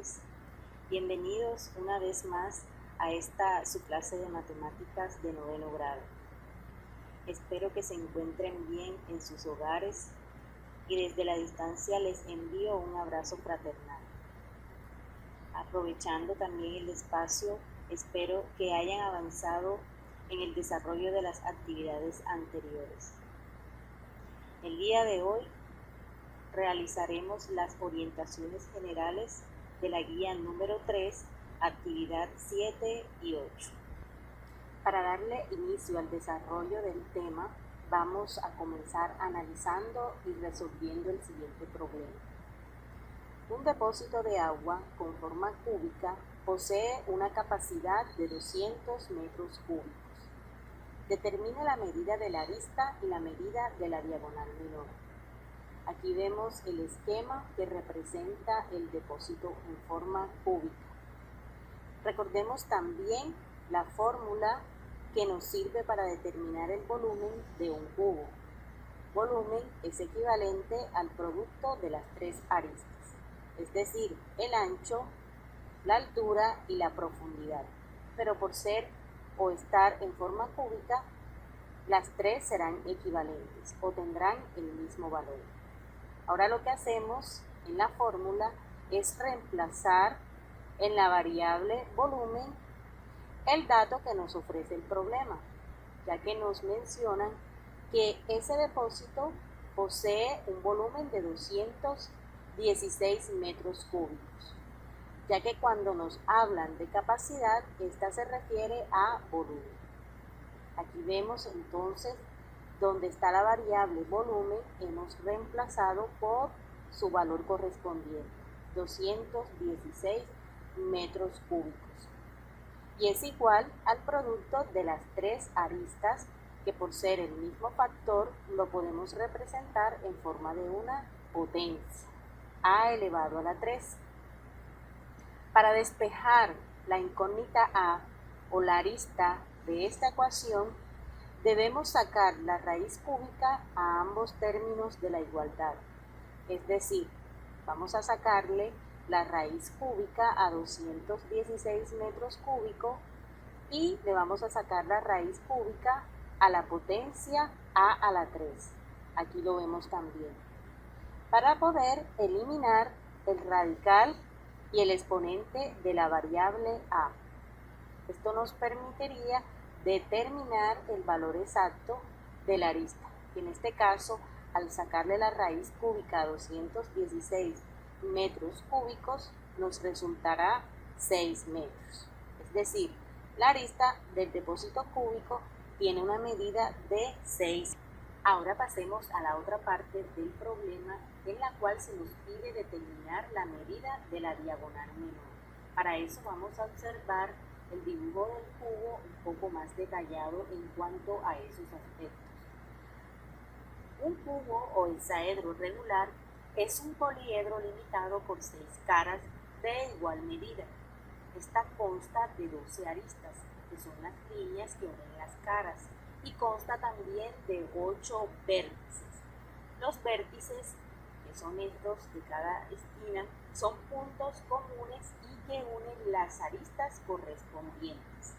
estudiantes. Bienvenidos una vez más a esta su clase de matemáticas de noveno grado. Espero que se encuentren bien en sus hogares y desde la distancia les envío un abrazo fraternal. Aprovechando también el espacio, espero que hayan avanzado en el desarrollo de las actividades anteriores. El día de hoy realizaremos las orientaciones generales de la guía número 3, actividad 7 y 8. Para darle inicio al desarrollo del tema, vamos a comenzar analizando y resolviendo el siguiente problema. Un depósito de agua con forma cúbica posee una capacidad de 200 metros cúbicos. Determine la medida de la arista y la medida de la diagonal menor. Aquí vemos el esquema que representa el depósito en forma cúbica. Recordemos también la fórmula que nos sirve para determinar el volumen de un cubo. Volumen es equivalente al producto de las tres aristas, es decir, el ancho, la altura y la profundidad. Pero por ser o estar en forma cúbica, las tres serán equivalentes o tendrán el mismo valor. Ahora lo que hacemos en la fórmula es reemplazar en la variable volumen el dato que nos ofrece el problema, ya que nos mencionan que ese depósito posee un volumen de 216 metros cúbicos, ya que cuando nos hablan de capacidad, esta se refiere a volumen. Aquí vemos entonces donde está la variable volumen, hemos reemplazado por su valor correspondiente, 216 metros cúbicos. Y es igual al producto de las tres aristas, que por ser el mismo factor lo podemos representar en forma de una potencia, a elevado a la 3. Para despejar la incógnita a o la arista de esta ecuación, debemos sacar la raíz cúbica a ambos términos de la igualdad. Es decir, vamos a sacarle la raíz cúbica a 216 metros cúbicos y le vamos a sacar la raíz cúbica a la potencia a la 3. Aquí lo vemos también. Para poder eliminar el radical y el exponente de la variable a. Esto nos permitiría determinar el valor exacto de la arista, que en este caso, al sacarle la raíz cúbica a 216 metros cúbicos, nos resultará 6 metros. Es decir, la arista del depósito cúbico tiene una medida de 6. Ahora pasemos a la otra parte del problema, en la cual se nos pide determinar la medida de la diagonal menor. Para eso vamos a observar el dibujo del cubo un poco más detallado en cuanto a esos aspectos. Un cubo o hexaedro regular es un poliedro limitado por 6 caras de igual medida. Esta consta de 12 aristas, que son las líneas que unen las caras, y consta también de 8 vértices. Los vértices, que son estos de cada esquina, son puntos comunes y que unen las aristas correspondientes.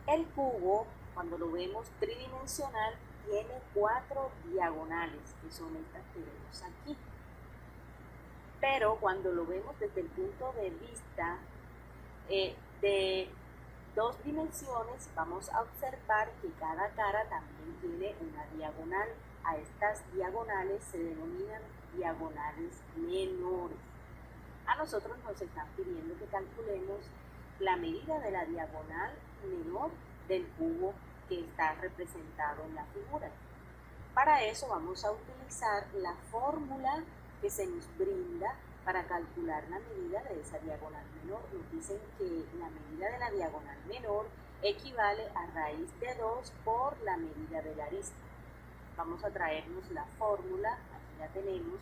El cubo, cuando lo vemos tridimensional, tiene 4 diagonales, que son estas que vemos aquí. Pero cuando lo vemos desde el punto de vista de 2 dimensiones, vamos a observar que cada cara también tiene una diagonal. A estas diagonales se denominan diagonales menores. A nosotros nos están pidiendo que calculemos la medida de la diagonal menor del cubo que está representado en la figura. Para eso vamos a utilizar la fórmula que se nos brinda para calcular la medida de esa diagonal menor. Nos dicen que la medida de la diagonal menor equivale a raíz de 2 por la medida de la arista. Vamos a traernos la fórmula, aquí la tenemos.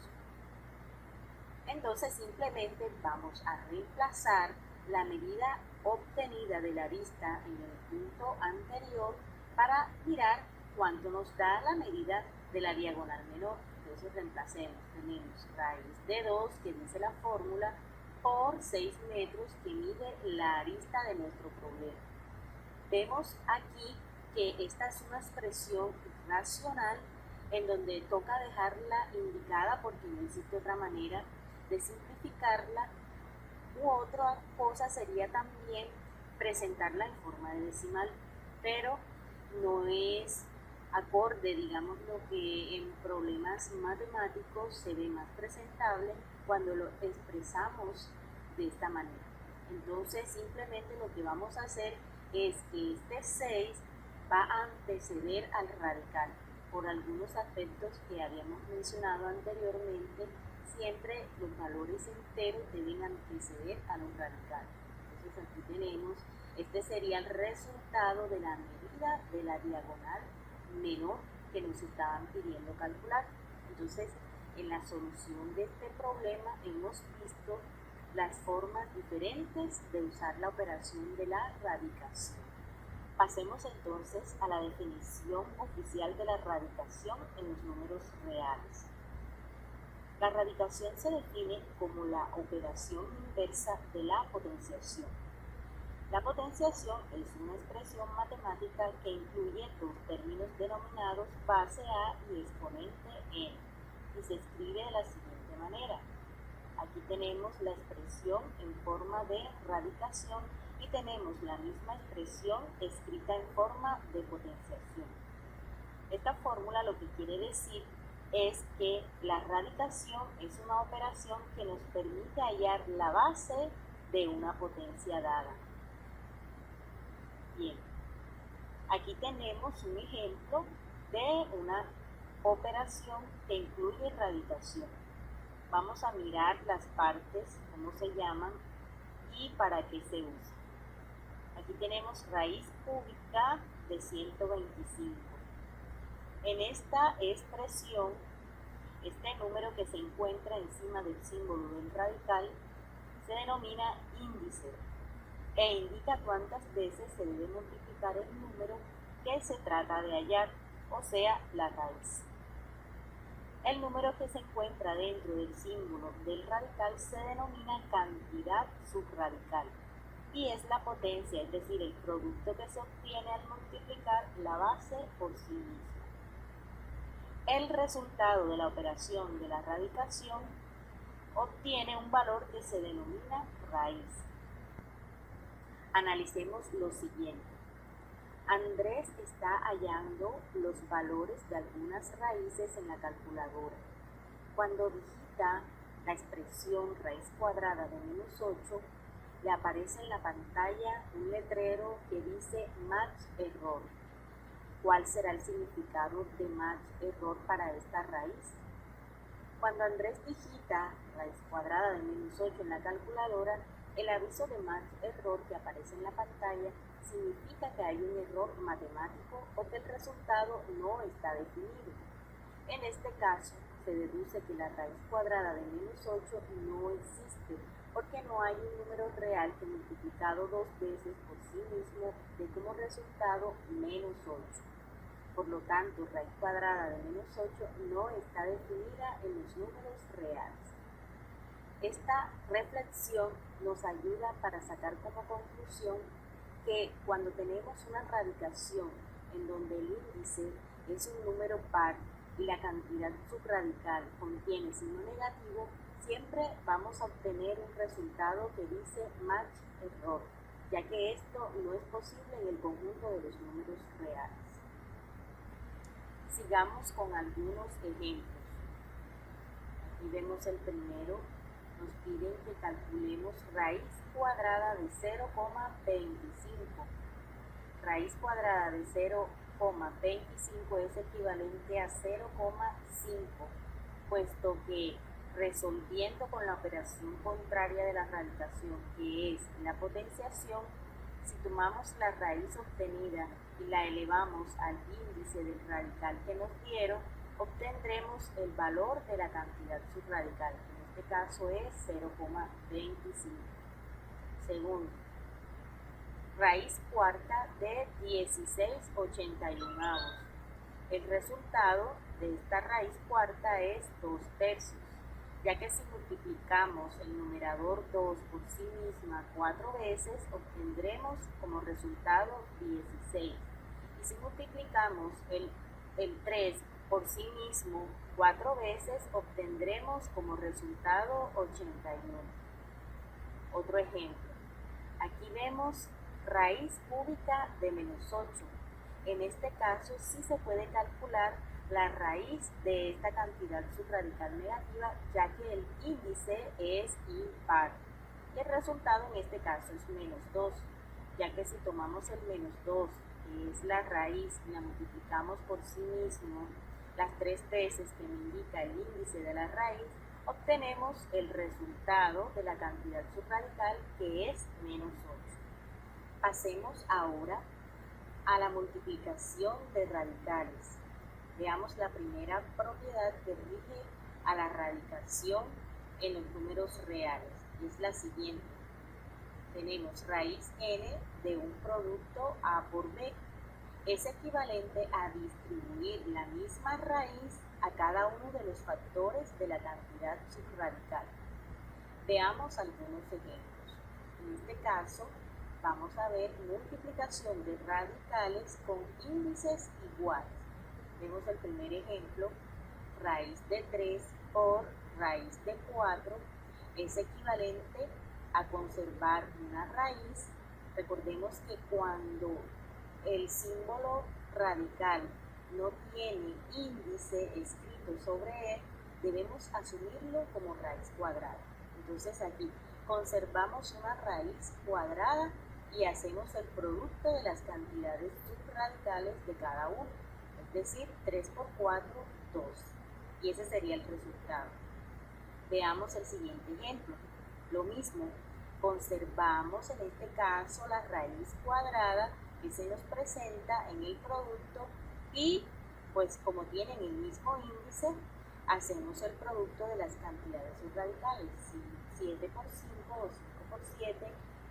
Entonces simplemente vamos a reemplazar la medida obtenida de la arista en el punto anterior para mirar cuánto nos da la medida de la diagonal menor. Entonces reemplacemos, tenemos raíz de 2, que dice la fórmula, por 6 metros que mide la arista de nuestro problema. Vemos aquí que esta es una expresión racional en donde toca dejarla indicada porque no existe otra manera de simplificarla, u otra cosa sería también presentarla en forma de decimal, pero no es acorde, digamos, lo que en problemas matemáticos se ve más presentable cuando lo expresamos de esta manera. Entonces simplemente lo que vamos a hacer es que este 6 va a anteceder al radical por algunos aspectos que habíamos mencionado anteriormente. Siempre los valores enteros deben anteceder a los radicales. Entonces aquí tenemos, este sería el resultado de la medida de la diagonal menor que nos estaban pidiendo calcular. Entonces, en la solución de este problema hemos visto las formas diferentes de usar la operación de la radicación. Pasemos entonces a la definición oficial de la radicación en los números reales. La radicación se define como la operación inversa de la potenciación. La potenciación es una expresión matemática que incluye dos términos denominados base A y exponente N, y se escribe de la siguiente manera. Aquí tenemos la expresión en forma de radicación y tenemos la misma expresión escrita en forma de potenciación. Esta fórmula lo que quiere decir es que la radicación es una operación que nos permite hallar la base de una potencia dada. Bien, aquí tenemos un ejemplo de una operación que incluye radicación. Vamos a mirar las partes, cómo se llaman y para qué se usa. Aquí tenemos raíz cúbica de 125. En esta expresión, este número que se encuentra encima del símbolo del radical se denomina índice e indica cuántas veces se debe multiplicar el número que se trata de hallar, o sea, la raíz. El número que se encuentra dentro del símbolo del radical se denomina cantidad subradical y es la potencia, es decir, el producto que se obtiene al multiplicar la base por sí misma. El resultado de la operación de la radicación obtiene un valor que se denomina raíz. Analicemos lo siguiente. Andrés está hallando los valores de algunas raíces en la calculadora. Cuando digita la expresión raíz cuadrada de menos 8, le aparece en la pantalla un letrero que dice match error. ¿Cuál será el significado de match error para esta raíz? Cuando Andrés digita raíz cuadrada de menos 8 en la calculadora, el aviso de match error que aparece en la pantalla significa que hay un error matemático o que el resultado no está definido. En este caso, se deduce que la raíz cuadrada de menos 8 no existe, porque no hay un número real que multiplicado dos veces por sí mismo dé como resultado menos 8. Por lo tanto, raíz cuadrada de menos 8 no está definida en los números reales. Esta reflexión nos ayuda para sacar como conclusión que cuando tenemos una radicación en donde el índice es un número par y la cantidad subradical contiene signo negativo, siempre vamos a obtener un resultado que dice match error, ya que esto no es posible en el conjunto de los números reales. Sigamos con algunos ejemplos. Aquí vemos el primero. Nos piden que calculemos raíz cuadrada de 0,25. Raíz cuadrada de 0,25 es equivalente a 0,5, puesto que resolviendo con la operación contraria de la radicación, que es la potenciación, si tomamos la raíz obtenida y la elevamos al índice del radical que nos dieron, obtendremos el valor de la cantidad subradical. En este caso es 0,25. Segundo, raíz cuarta de 16/81. El resultado de esta raíz cuarta es 2 tercios. ya que si multiplicamos el numerador 2 por sí misma 4 veces, obtendremos como resultado 16. Y si multiplicamos el 3 por sí mismo 4 veces, obtendremos como resultado 81. Otro ejemplo. Aquí vemos raíz cúbica de menos 8. En este caso sí se puede calcular la raíz de esta cantidad subradical negativa, ya que el índice es impar. Y el resultado en este caso es menos 2, ya que si tomamos el menos 2, que es la raíz, y la multiplicamos por sí mismo las 3 veces que me indica el índice de la raíz, obtenemos el resultado de la cantidad subradical, que es menos 8. Pasemos ahora a la multiplicación de radicales. Veamos la primera propiedad que rige a la radicación en los números reales, y es la siguiente. Tenemos raíz n de un producto a por b. Es equivalente a distribuir la misma raíz a cada uno de los factores de la cantidad subradical. Veamos algunos ejemplos. En este caso, vamos a ver multiplicación de radicales con índices iguales. Vemos el primer ejemplo, raíz de 3 por raíz de 4 es equivalente a conservar una raíz. Recordemos que cuando el símbolo radical no tiene índice escrito sobre él, debemos asumirlo como raíz cuadrada. Entonces aquí conservamos una raíz cuadrada y hacemos el producto de las cantidades subradicales de cada uno. Es decir, 3 por 4, 2. Y ese sería el resultado. Veamos el siguiente ejemplo. Lo mismo, conservamos en este caso la raíz cuadrada que se nos presenta en el producto y pues como tienen el mismo índice, hacemos el producto de las cantidades subradicales. Si 7 por 5 o 5 por 7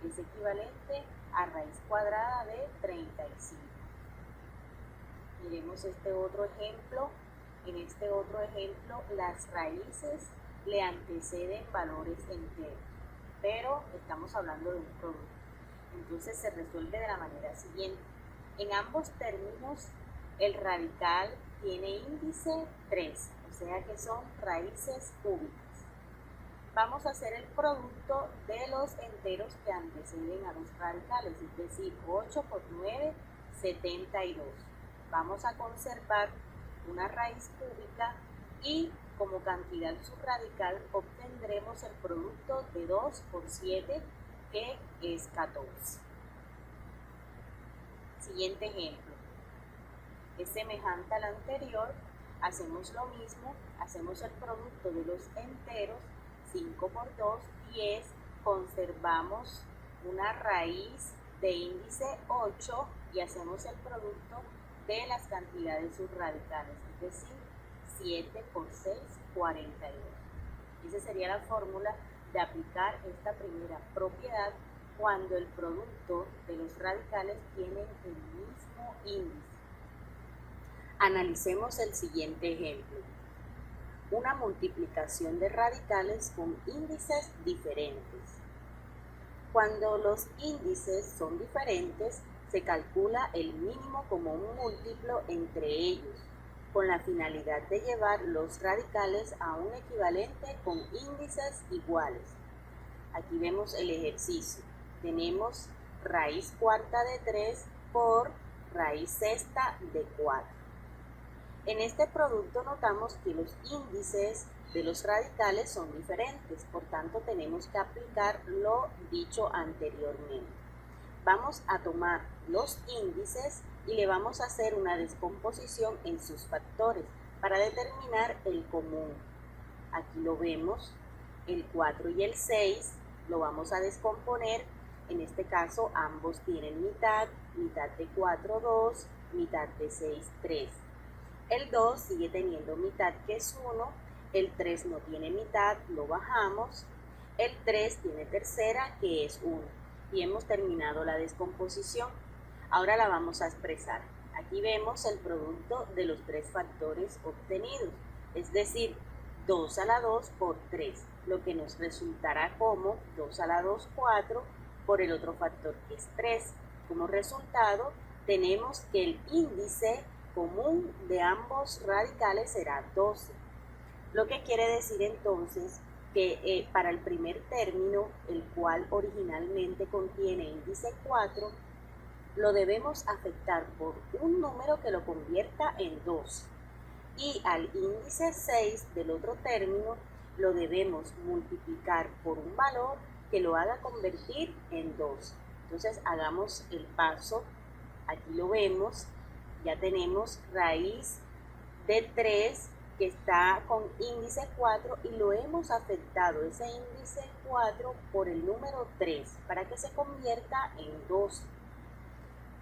es equivalente a raíz cuadrada de 35. Miremos este otro ejemplo. En este otro ejemplo, las raíces le anteceden valores enteros, pero estamos hablando de un producto. Entonces se resuelve de la manera siguiente. En ambos términos, el radical tiene índice 3, o sea que son raíces cúbicas. Vamos a hacer el producto de los enteros que anteceden a los radicales, es decir, 8 por 9, 72. Vamos a conservar una raíz cúbica y como cantidad subradical obtendremos el producto de 2 por 7, que es 14. Siguiente ejemplo. Es semejante al anterior, hacemos lo mismo, hacemos el producto de los enteros, 5 por 2, 10, conservamos una raíz de índice 8 y hacemos el producto de las cantidades subradicales, es decir, 7 por 6, 42. Esa sería la fórmula de aplicar esta primera propiedad cuando el producto de los radicales tiene el mismo índice. Analicemos el siguiente ejemplo. Una multiplicación de radicales con índices diferentes. Cuando los índices son diferentes, se calcula el mínimo como un múltiplo entre ellos, con la finalidad de llevar los radicales a un equivalente con índices iguales. Aquí vemos el ejercicio. Tenemos raíz cuarta de 3 por raíz sexta de 4. En este producto notamos que los índices de los radicales son diferentes, por tanto tenemos que aplicar lo dicho anteriormente. Vamos a tomar los índices y le vamos a hacer una descomposición en sus factores para determinar el común. Aquí lo vemos, el 4 y el 6 lo vamos a descomponer. En este caso ambos tienen mitad, mitad de 4, 2, mitad de 6, 3. El 2 sigue teniendo mitad, que es 1, el 3 no tiene mitad, lo bajamos, el 3 tiene tercera, que es 1. Y hemos terminado la descomposición. Ahora la vamos a expresar. Aquí vemos el producto de los tres factores obtenidos, es decir, 2 a la 2 por 3, lo que nos resultará como 2 a la 2, 4, por el otro factor que es 3. Como resultado, tenemos que el índice común de ambos radicales será 12. Lo que quiere decir entonces que para el primer término, el cual originalmente contiene índice 4, lo debemos afectar por un número que lo convierta en 2. Y al índice 6 del otro término lo debemos multiplicar por un valor que lo haga convertir en 2. Entonces hagamos el paso, aquí lo vemos, ya tenemos raíz de 3 que está con índice 4 y lo hemos afectado ese índice 4 por el número 3 para que se convierta en 2.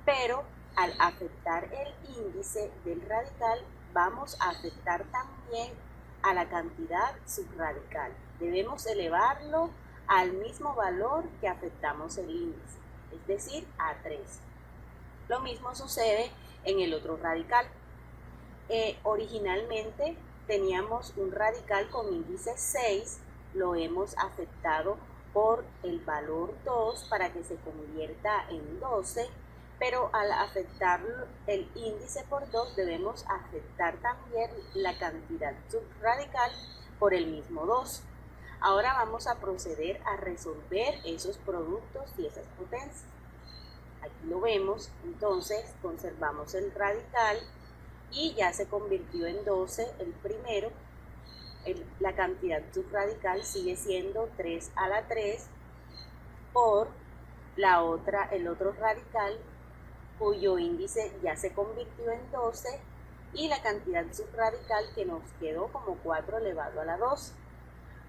Pero al afectar el índice del radical vamos a afectar también a la cantidad subradical. Debemos elevarlo al mismo valor que afectamos el índice, es decir, a 3. Lo mismo sucede en el otro radical. Originalmente teníamos un radical con índice 6, lo hemos afectado por el valor 2 para que se convierta en 12, pero al afectar el índice por 2 debemos afectar también la cantidad subradical por el mismo 2. Ahora vamos a proceder a resolver esos productos y esas potencias. Aquí lo vemos, entonces conservamos el radical y ya se convirtió en 12 el primero. La cantidad subradical sigue siendo 3 a la 3 por el otro radical cuyo índice ya se convirtió en 12 y la cantidad subradical que nos quedó como 4 elevado a la 2.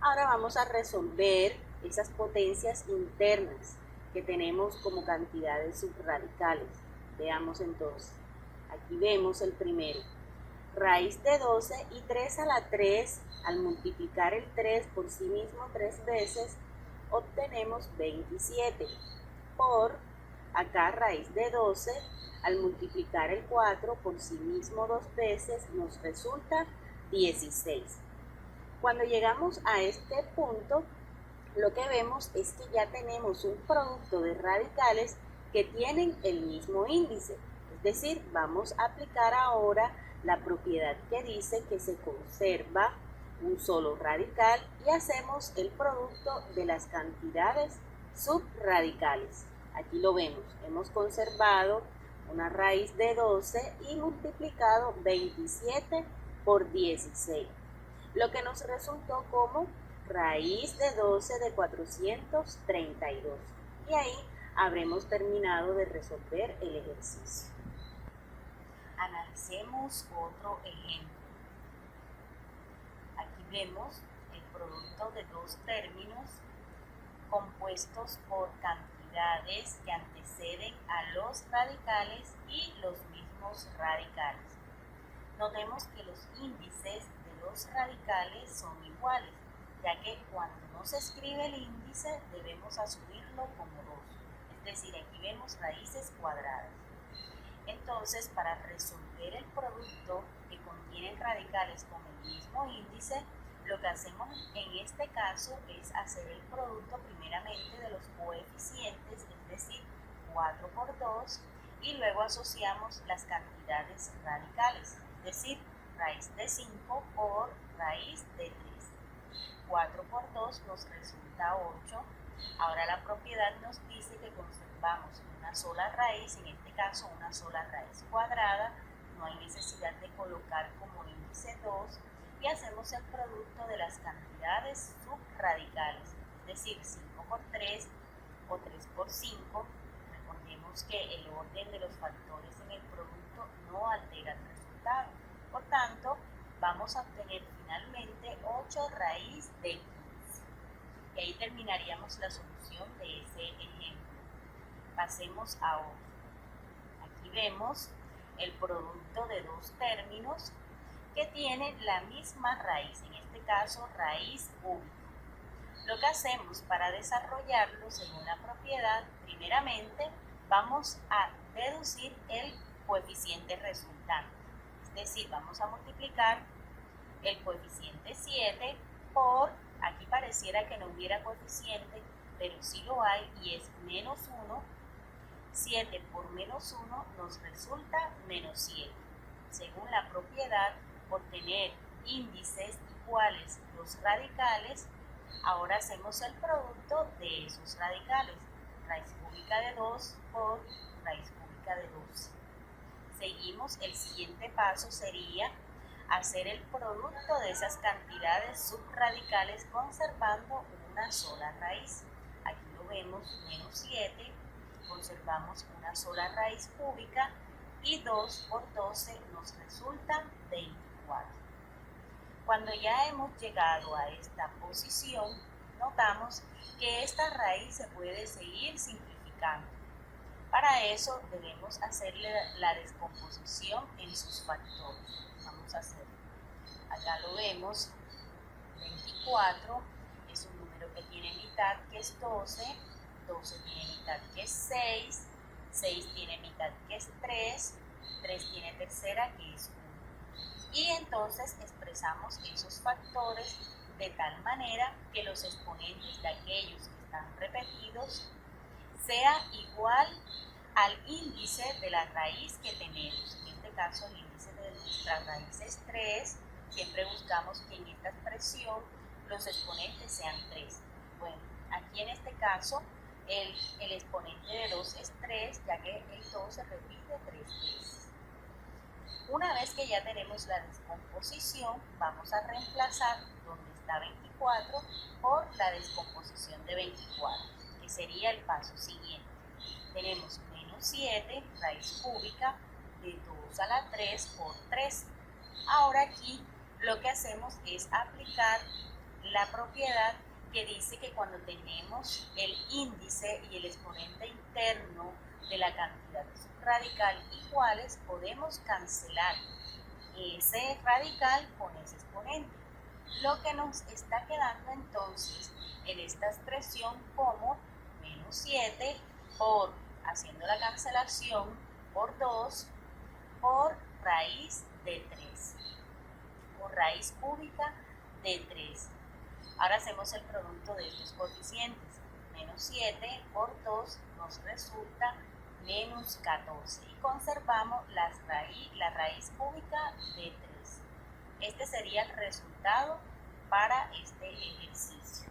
Ahora vamos a resolver esas potencias internas que tenemos como cantidades subradicales. Veamos entonces. Aquí vemos el primero. Raíz de 12 y 3 a la 3, al multiplicar el 3 por sí mismo 3 veces, obtenemos 27. Por acá raíz de 12, al multiplicar el 4 por sí mismo 2 veces, nos resulta 16. Cuando llegamos a este punto, lo que vemos es que ya tenemos un producto de radicales que tienen el mismo índice. Es decir, vamos a aplicar ahora la propiedad que dice que se conserva un solo radical y hacemos el producto de las cantidades subradicales. Aquí lo vemos, hemos conservado una raíz de 12 y multiplicado 27 por 16, lo que nos resultó como raíz de 12 de 432. Y ahí habremos terminado de resolver el ejercicio. Analicemos otro ejemplo. Aquí vemos el producto de dos términos compuestos por cantidades que anteceden a los radicales y los mismos radicales. Notemos que los índices de los radicales son iguales, ya que cuando no se escribe el índice debemos asumirlo como 2, es decir, aquí vemos raíces cuadradas. Entonces, para resolver el producto que contiene radicales con el mismo índice, lo que hacemos en este caso es hacer el producto primeramente de los coeficientes, es decir, 4 por 2, y luego asociamos las cantidades radicales, es decir, raíz de 5 por raíz de 3. 4 por 2 nos resulta 8. Ahora la propiedad nos dice que conservamos una sola raíz, en este caso una sola raíz cuadrada, no hay necesidad de colocar como índice 2 y hacemos el producto de las cantidades subradicales, es decir, 5 por 3 o 3 por 5. Recordemos que el orden de los factores en el producto no altera el resultado. Por tanto, vamos a obtener finalmente 8 raíz de 15. Y ahí terminaríamos la solución de ese ejemplo. Pasemos a otro. Aquí vemos el producto de dos términos que tienen la misma raíz, en este caso raíz cúbica. Lo que hacemos para desarrollarlo según la propiedad, primeramente vamos a deducir el coeficiente resultante. Es decir, vamos a multiplicar el coeficiente 7 por, aquí pareciera que no hubiera coeficiente, pero sí lo hay y es menos 1. 7 por menos 1 nos resulta menos 7. Según la propiedad, por tener índices iguales los radicales, ahora hacemos el producto de esos radicales. Raíz cúbica de 2 por raíz cúbica de 2. Seguimos, el siguiente paso sería hacer el producto de esas cantidades subradicales conservando una sola raíz. Aquí lo vemos, menos 7, conservamos una sola raíz cúbica y 2 por 12 nos resulta 24. Cuando ya hemos llegado a esta posición, notamos que esta raíz se puede seguir simplificando. Para eso debemos hacerle la descomposición en sus factores. Vamos a hacerlo. Acá lo vemos, 24 es un número que tiene mitad que es 12, 12 tiene mitad que es 6, 6 tiene mitad que es 3, 3 tiene tercera que es 1. Y entonces expresamos esos factores de tal manera que los exponentes de aquellos que están repetidos sea igual al índice de la raíz que tenemos. En este caso el índice de nuestra raíz es 3. Siempre buscamos que en esta expresión los exponentes sean 3. Bueno, aquí en este caso el exponente de 2 es 3, ya que el 2 se repite 3 veces. Una vez que ya tenemos la descomposición, vamos a reemplazar donde está 24 por la descomposición de 24, que sería el paso siguiente. Tenemos menos 7, raíz cúbica de 2 a la 3 por 3. Ahora aquí lo que hacemos es aplicar la propiedad que dice que cuando tenemos el índice y el exponente interno de la cantidad radical iguales, podemos cancelar ese radical con ese exponente. Lo que nos está quedando entonces en esta expresión como menos 7 por, haciendo la cancelación, por 2 por raíz de 3, por raíz cúbica de 3. Ahora hacemos el producto de estos coeficientes. Menos 7 por 2 nos resulta menos 14 y conservamos la raíz cúbica de 3. Este sería el resultado para este ejercicio.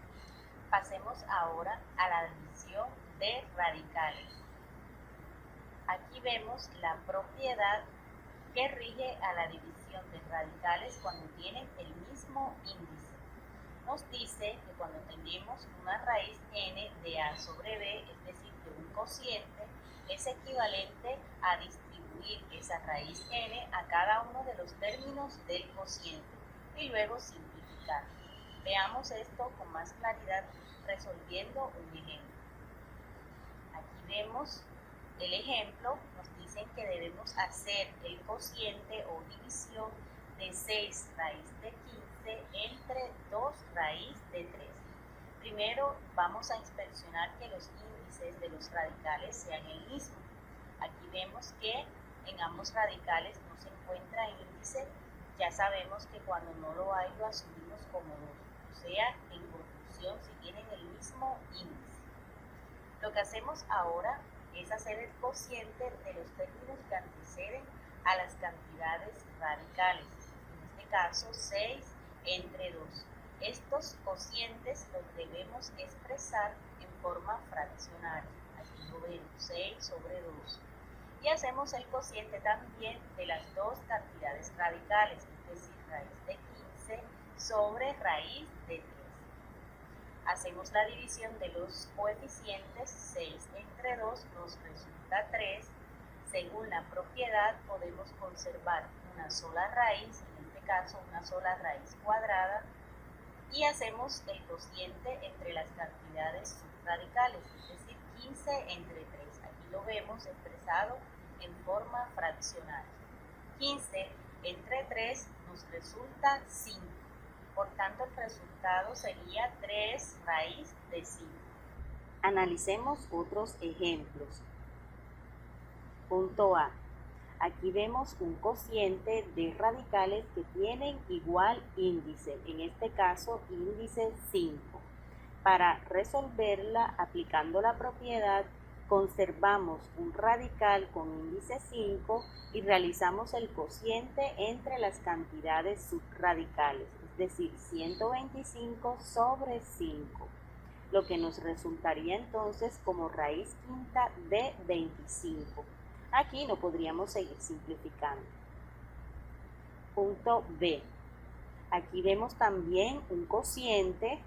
Pasemos ahora a la división de radicales. Aquí vemos la propiedad que rige a la división de radicales cuando tienen el mismo índice. Nos dice que cuando tenemos una raíz n de a sobre b, es decir, de un cociente, es equivalente a distribuir esa raíz n a cada uno de los términos del cociente y luego simplificar. Veamos esto con más claridad resolviendo un ejemplo. Aquí vemos el ejemplo, nos dicen que debemos hacer el cociente o división de 6 raíz de 15 entre 2 raíz de 3. Primero vamos a inspeccionar que los índices de los radicales sean el mismo. Aquí vemos que en ambos radicales no se encuentra índice. Ya sabemos que cuando no lo hay lo asumimos como 2. O sea, en conclusión, si tienen el mismo índice. Lo que hacemos ahora es hacer el cociente de los términos que anteceden a las cantidades radicales. En este caso, 6 entre 2. Estos cocientes los debemos expresar en forma fraccionaria. Aquí lo vemos, 6 sobre 2. Y hacemos el cociente también de las dos cantidades radicales, es decir, raíz de 15 sobre raíz de 3. Hacemos la división de los coeficientes, 6 entre 2 nos resulta 3. Según la propiedad podemos conservar una sola raíz, en este caso una sola raíz cuadrada, y hacemos el cociente entre las cantidades subradicales, es decir, 15 entre 3. Aquí lo vemos expresado en forma fraccionaria. 15 entre 3 nos resulta 5. Por tanto, el resultado sería 3 raíz de 5. Analicemos otros ejemplos. Punto A. Aquí vemos un cociente de radicales que tienen igual índice, en este caso índice 5. Para resolverla aplicando la propiedad, conservamos un radical con índice 5 y realizamos el cociente entre las cantidades subradicales, es decir, 125 sobre 5, lo que nos resultaría entonces como raíz quinta de 25. Aquí no podríamos seguir simplificando. Punto B. Aquí vemos también un cociente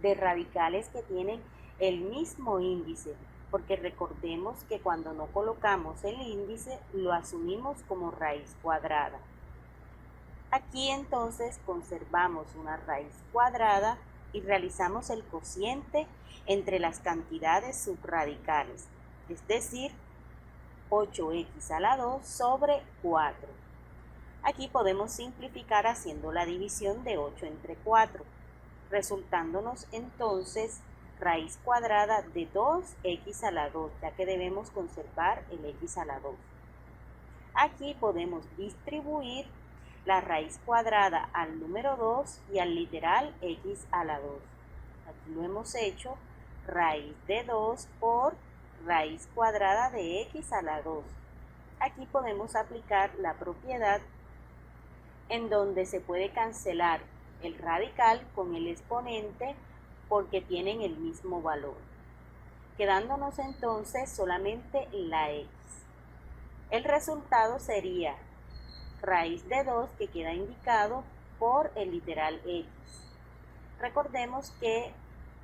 de radicales que tienen el mismo índice, porque recordemos que cuando no colocamos el índice lo asumimos como raíz cuadrada. Aquí entonces conservamos una raíz cuadrada y realizamos el cociente entre las cantidades subradicales, es decir, 8x a la 2 sobre 4. Aquí podemos simplificar haciendo la división de 8 entre 4, resultándonos entonces raíz cuadrada de 2x a la 2, ya que debemos conservar el x a la 2. Aquí podemos distribuir la raíz cuadrada al número 2 y al literal x a la 2. Aquí lo hemos hecho raíz de 2 por raíz cuadrada de x a la 2. Aquí podemos aplicar la propiedad en donde se puede cancelar el radical con el exponente porque tienen el mismo valor, quedándonos entonces solamente la x. El resultado sería raíz de 2 que queda indicado por el literal x. Recordemos que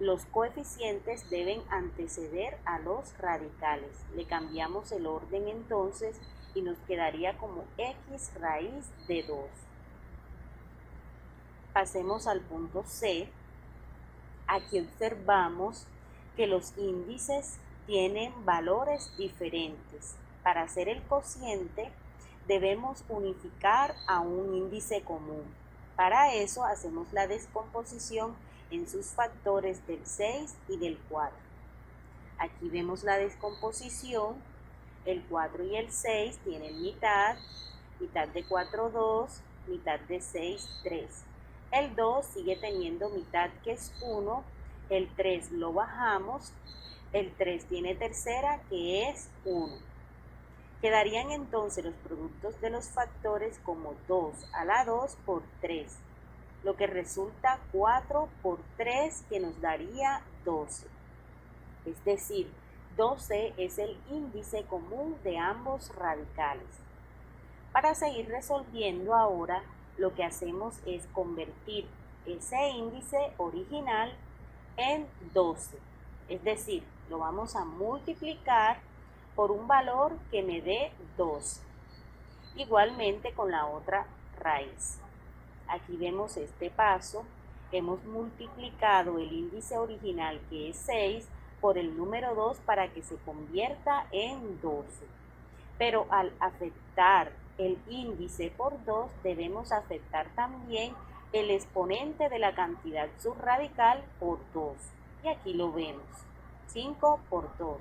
los coeficientes deben anteceder a los radicales. Le cambiamos el orden entonces y nos quedaría como x raíz de 2. Pasemos al punto C. Aquí observamos que los índices tienen valores diferentes. Para hacer el cociente debemos unificar a un índice común. Para eso hacemos la descomposición en sus factores del 6 y del 4. Aquí vemos la descomposición. El 4 y el 6 tienen mitad, mitad de 4, 2, mitad de 6, 3. El 2 sigue teniendo mitad que es 1, el 3 lo bajamos, el 3 tiene tercera que es 1. Quedarían entonces los productos de los factores como 2 a la 2 por 3, lo que resulta 4 por 3 que nos daría 12. Es decir, 12 es el índice común de ambos radicales. Para seguir resolviendo ahora, lo que hacemos es convertir ese índice original en 12. Es decir, lo vamos a multiplicar por un valor que me dé 12. Igualmente con la otra raíz. Aquí vemos este paso. Hemos multiplicado el índice original, que es 6, por el número 2 para que se convierta en 12. Pero al afectar el índice por 2, debemos afectar también el exponente de la cantidad subradical por 2. Y aquí lo vemos, 5 por 2.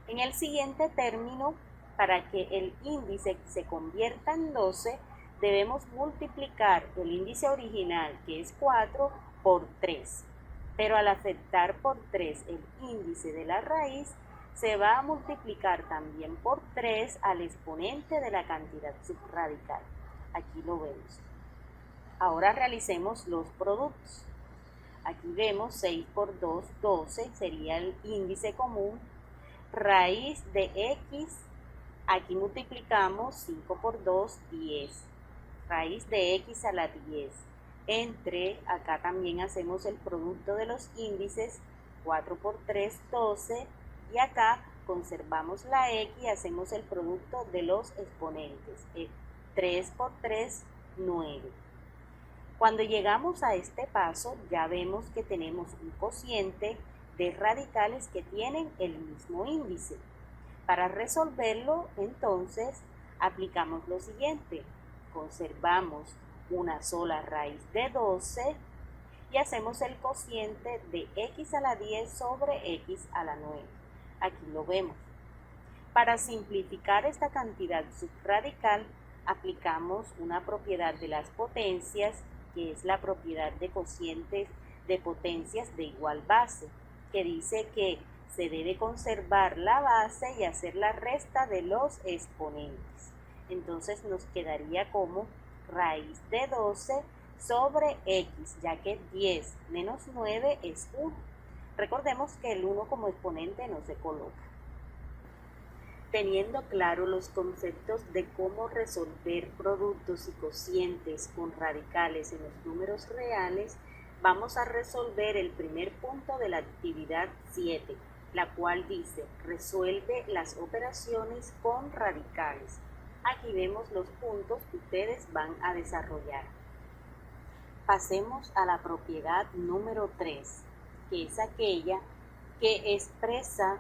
En el siguiente término, para que el índice se convierta en 12, debemos multiplicar el índice original, que es 4, por 3. Pero al afectar por 3 el índice de la raíz, se va a multiplicar también por 3 al exponente de la cantidad subradical. Aquí lo vemos. Ahora realicemos los productos. Aquí vemos 6 por 2, 12, sería el índice común. Raíz de x, aquí multiplicamos 5 por 2, 10. Raíz de x a la 10. Entre, acá también hacemos el producto de los índices, 4 por 3, 12. Y acá conservamos la x y hacemos el producto de los exponentes. 3 por 3, 9. Cuando llegamos a este paso, ya vemos que tenemos un cociente de radicales que tienen el mismo índice. Para resolverlo, entonces, aplicamos lo siguiente. Conservamos una sola raíz de 12 y hacemos el cociente de x a la 10 sobre x a la 9. Aquí lo vemos. Para simplificar esta cantidad subradical, aplicamos una propiedad de las potencias, que es la propiedad de cocientes de potencias de igual base, que dice que se debe conservar la base y hacer la resta de los exponentes. Entonces nos quedaría como raíz de 12 sobre x, ya que 10 menos 9 es 1. Recordemos que el 1 como exponente no se coloca. Teniendo claro los conceptos de cómo resolver productos y cocientes con radicales en los números reales, vamos a resolver el primer punto de la actividad 7, la cual dice: resuelve las operaciones con radicales. Aquí vemos los puntos que ustedes van a desarrollar. Pasemos a la propiedad número 3, que es aquella que expresa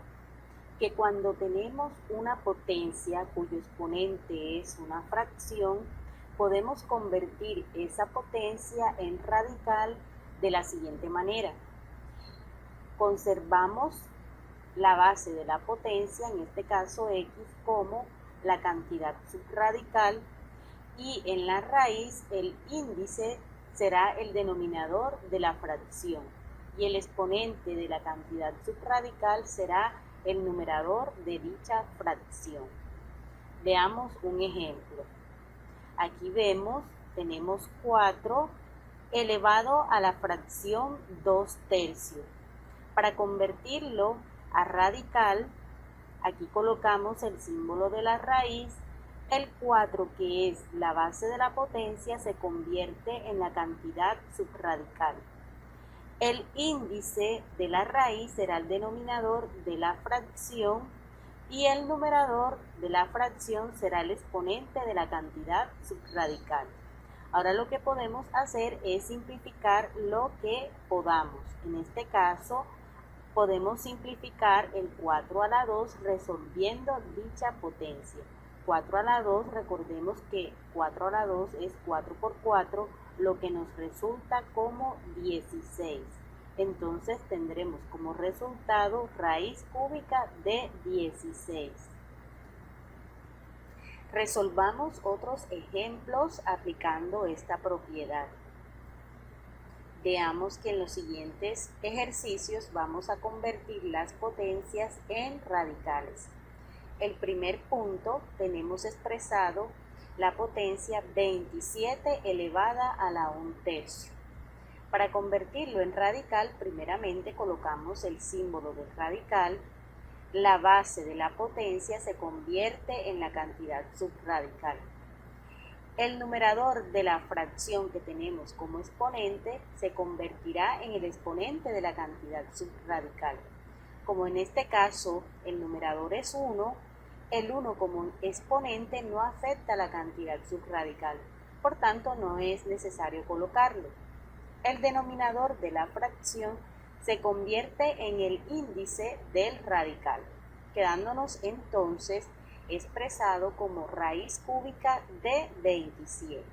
que cuando tenemos una potencia cuyo exponente es una fracción, podemos convertir esa potencia en radical de la siguiente manera. Conservamos la base de la potencia, en este caso x, como la cantidad subradical, y en la raíz el índice será el denominador de la fracción y el exponente de la cantidad subradical será el numerador de dicha fracción. Veamos un ejemplo. Aquí tenemos 4 elevado a la fracción 2/3. Para convertirlo a radical, aquí colocamos el símbolo de la raíz. El 4, que es la base de la potencia, se convierte en la cantidad subradical. El índice de la raíz será el denominador de la fracción y el numerador de la fracción será el exponente de la cantidad subradical. Ahora lo que podemos hacer es simplificar lo que podamos. En este caso, podemos simplificar el 4 a la 2 resolviendo dicha potencia. 4 a la 2, recordemos que 4 a la 2 es 4 por 4, lo que nos resulta como 16. Entonces tendremos como resultado raíz cúbica de 16. Resolvamos otros ejemplos aplicando esta propiedad. Veamos que en los siguientes ejercicios vamos a convertir las potencias en radicales. El primer punto tenemos expresado la potencia 27 elevada a la 1/3. Para convertirlo en radical, primeramente colocamos el símbolo del radical. La base de la potencia se convierte en la cantidad subradical. El numerador de la fracción que tenemos como exponente se convertirá en el exponente de la cantidad subradical. Como en este caso el numerador es 1, el 1 como exponente no afecta la cantidad subradical, por tanto no es necesario colocarlo. El denominador de la fracción se convierte en el índice del radical, quedándonos entonces expresado como raíz cúbica de 27.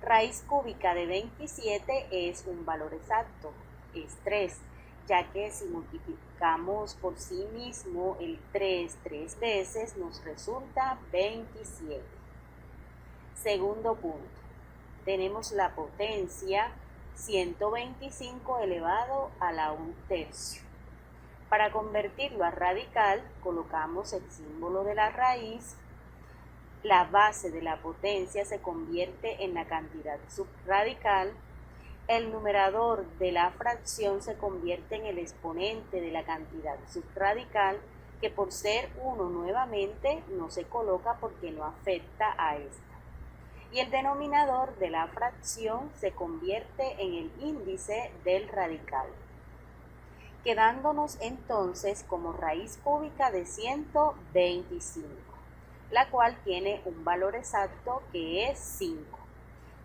Raíz cúbica de 27 es un valor exacto, es 3, ya que si multiplicamos por sí mismo el 3 veces nos resulta 27. Segundo punto, tenemos la potencia 125 elevado a la 1/3. Para convertirlo a radical, colocamos el símbolo de la raíz. La base de la potencia se convierte en la cantidad subradical. El numerador de la fracción se convierte en el exponente de la cantidad subradical, que por ser 1 nuevamente no se coloca porque no afecta a esta. Y el denominador de la fracción se convierte en el índice del radical, quedándonos entonces como raíz cúbica de 125, la cual tiene un valor exacto que es 5,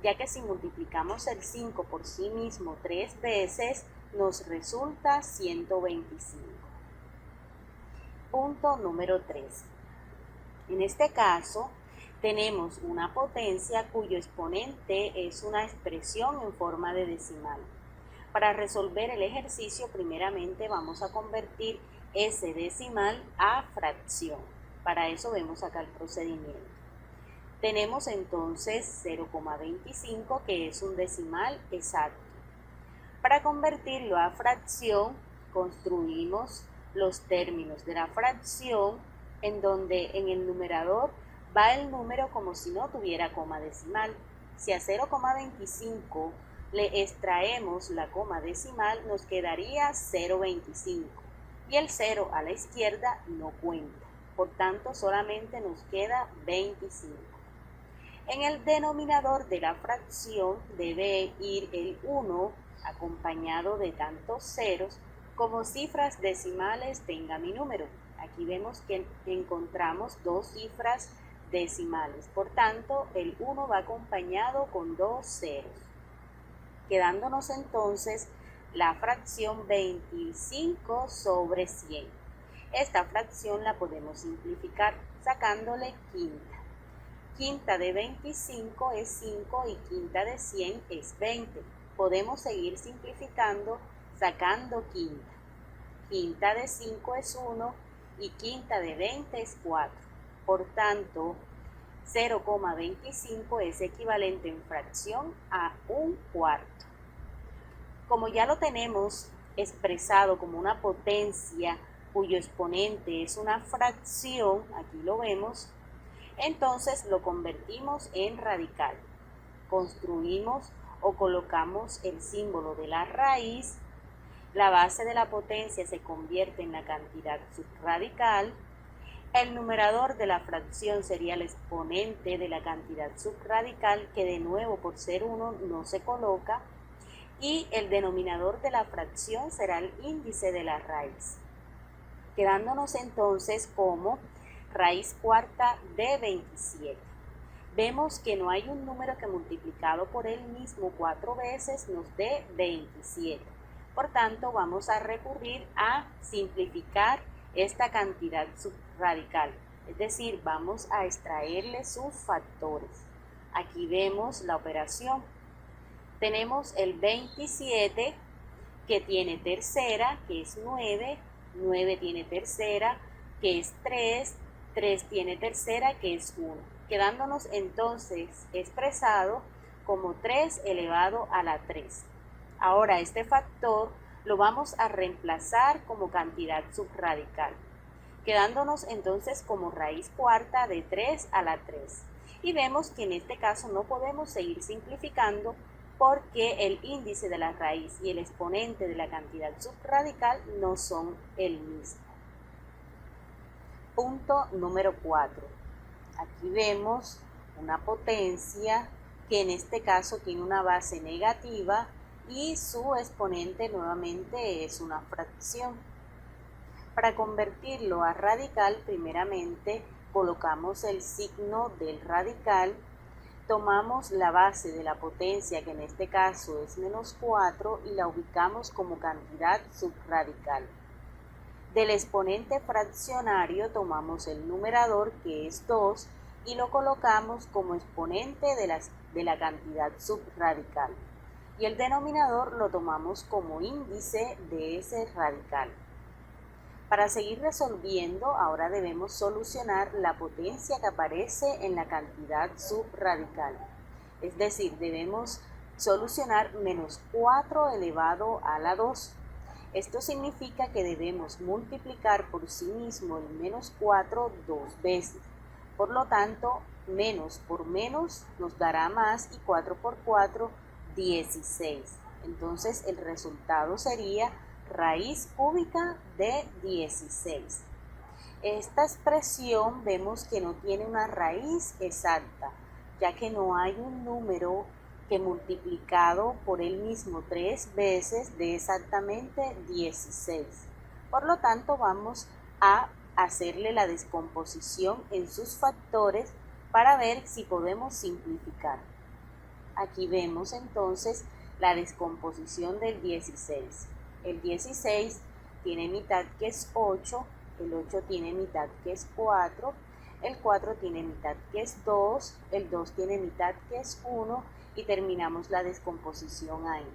ya que si multiplicamos el 5 por sí mismo 3 veces, nos resulta 125. Punto número 3. En este caso, tenemos una potencia cuyo exponente es una expresión en forma de decimal. Para resolver el ejercicio, primeramente vamos a convertir ese decimal a fracción. Para eso vemos acá el procedimiento. Tenemos entonces 0,25, que es un decimal exacto. Para convertirlo a fracción, construimos los términos de la fracción, en donde en el numerador va el número como si no tuviera coma decimal. Si a 0,25 le extraemos la coma decimal, nos quedaría 0,25. Y el 0 a la izquierda no cuenta. Por tanto, solamente nos queda 25. En el denominador de la fracción debe ir el 1 acompañado de tantos ceros como cifras decimales tenga mi número. Aquí vemos que encontramos dos cifras decimales. Por tanto, el 1 va acompañado con dos ceros, quedándonos entonces la fracción 25 sobre 100. Esta fracción la podemos simplificar sacándole quinta. Quinta de 25 es 5 y quinta de 100 es 20. Podemos seguir simplificando sacando quinta. Quinta de 5 es 1 y quinta de 20 es 4. Por tanto, 0,25 es equivalente en fracción a un cuarto. Como ya lo tenemos expresado como una potencia cuyo exponente es una fracción, aquí lo vemos, entonces lo convertimos en radical. Construimos o colocamos el símbolo de la raíz, la base de la potencia se convierte en la cantidad subradical, el numerador de la fracción sería el exponente de la cantidad subradical, que de nuevo por ser 1 no se coloca, y el denominador de la fracción será el índice de la raíz, quedándonos entonces como raíz cuarta de 27. Vemos que no hay un número que multiplicado por él mismo 4 veces nos dé 27. Por tanto, vamos a recurrir a simplificar esta cantidad subradical. Es decir, vamos a extraerle sus factores. Aquí vemos la operación. Tenemos el 27 que tiene tercera, que es 9. 9 tiene tercera, que es 3. 3 tiene tercera, que es 1. Quedándonos entonces expresado como 3 elevado a la 3. Ahora este factor lo vamos a reemplazar como cantidad subradical, quedándonos entonces como raíz cuarta de 3 a la 3. Y vemos que en este caso no podemos seguir simplificando porque el índice de la raíz y el exponente de la cantidad subradical no son el mismo. Punto número 4. Aquí vemos una potencia que en este caso tiene una base negativa y su exponente nuevamente es una fracción. Para convertirlo a radical, primeramente colocamos el signo del radical, tomamos la base de la potencia, que en este caso es menos 4, y la ubicamos como cantidad subradical. Del exponente fraccionario tomamos el numerador, que es 2, y lo colocamos como exponente de la cantidad subradical. Y el denominador lo tomamos como índice de ese radical. Para seguir resolviendo, ahora debemos solucionar la potencia que aparece en la cantidad subradical. Es decir, debemos solucionar menos 4 elevado a la 2. Esto significa que debemos multiplicar por sí mismo el menos 4 dos veces. Por lo tanto, menos por menos nos dará más y 4 por 4, 16. Entonces el resultado sería raíz cúbica de 16. Esta expresión vemos que no tiene una raíz exacta, ya que no hay un número que multiplicado por él mismo 3 veces dé exactamente 16. Por lo tanto, vamos a hacerle la descomposición en sus factores para ver si podemos simplificar. Aquí vemos entonces la descomposición del 16. El 16 tiene mitad que es 8, el 8 tiene mitad que es 4, el 4 tiene mitad que es 2, el 2 tiene mitad que es 1 y terminamos la descomposición ahí.